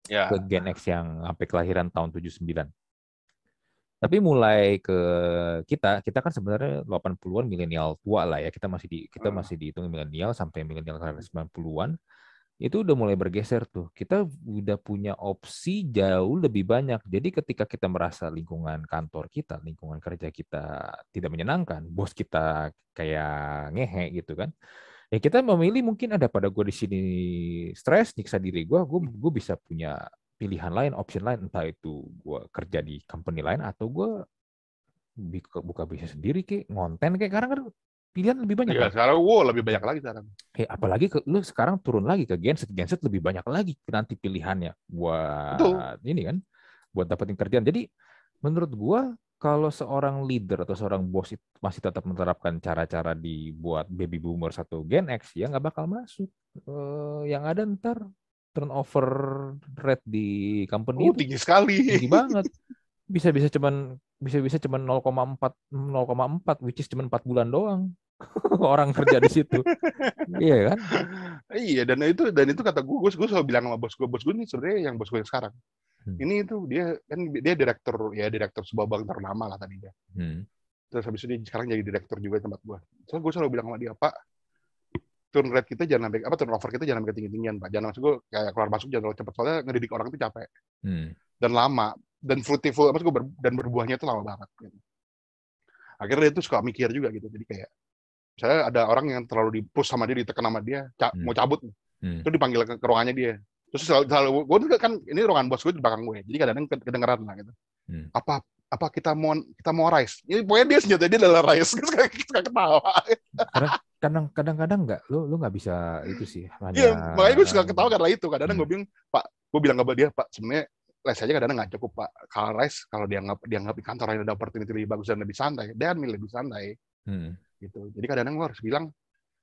Ke Gen X yang sampai kelahiran tahun 79. Tapi mulai ke kita kan sebenarnya 80-an milenial tua lah ya. Kita masih dihitung milenial sampai milenial 90-an. Itu udah mulai bergeser tuh. Kita udah punya opsi jauh lebih banyak. Jadi ketika kita merasa lingkungan kantor kita, lingkungan kerja kita tidak menyenangkan, bos kita kayak ngehe gitu kan. Ya kita memilih, mungkin ada pada gue di sini stres, nyiksa diri gue bisa punya pilihan lain, option lain, entah itu gue kerja di company lain atau gue buka bisnis sendiri kayak ngonten kayak. Karena kan pilihan lebih banyak kan. Sekarang lebih banyak lagi sekarang. Apalagi lu sekarang turun lagi ke genset lebih banyak lagi nanti pilihannya buat ini kan, buat dapetin kerjaan. Jadi menurut gua kalau seorang leader atau seorang bos masih tetap menerapkan cara-cara dibuat baby boomers atau Gen X, ya nggak bakal masuk. Yang ada ntar turnover rate di company itu tinggi sekali, tinggi banget. Bisa cuman 0,4, which is cuman 4 bulan doang. Orang kerja di situ. Iya kan? Iya, dan itu kata gue selalu bilang sama bos gue nih, sebenarnya yang bos gue yang sekarang. Ini itu dia direktur sebuah bank ternama lah tadinya. Terus habis itu dia sekarang jadi direktur juga tempat gue. Soalnya gue selalu bilang sama dia, Pak, turnover kita jangan sampai tinggi-tinggian, Pak. Jangan, maksud gue kayak keluar masuk jangan terlalu cepat. Soalnya ngedidik orang itu capek. Dan lama, dan fruitful, maksud gue dan berbuahnya itu lama banget. Gitu. Akhirnya dia tuh suka mikir juga gitu. Jadi kayak saya ada orang yang terlalu di-push sama dia, ditekan sama dia, mau cabut. Terus dipanggil ke ruangannya dia. Terus selalu gue kan, ini ruangan bos gue di belakang gue. Jadi kadang-kadang kedengeran lah gitu. Apa kita mau rise? Ini pokoknya dia senjata dia adalah rise. Suka ketawa. Kadang-kadang nggak, lu nggak bisa itu sih. Iya, makanya gue suka ketawa karena itu. Kadang-kadang gue bilang ke dia, Pak, sebenarnya les aja kadang-kadang nggak cukup, Pak. Kalau rise, kalau dianggap di kantor yang ada opportunity lebih bagus dan lebih santai, dia milih lebih santai. Gitu. Jadi kadang-kadang lo harus bilang,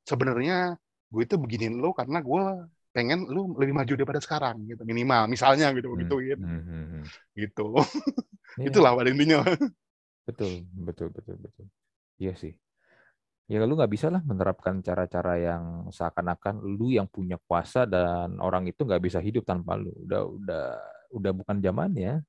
sebenarnya gue itu beginiin lo karena gue pengen lo lebih maju daripada sekarang, gitu, minimal, misalnya gitu, gitu. Itulah pada intinya. Betul. Iya sih. Ya lu nggak bisa lah menerapkan cara-cara yang seakan-akan lu yang punya kuasa dan orang itu nggak bisa hidup tanpa lu. Udah bukan zamannya.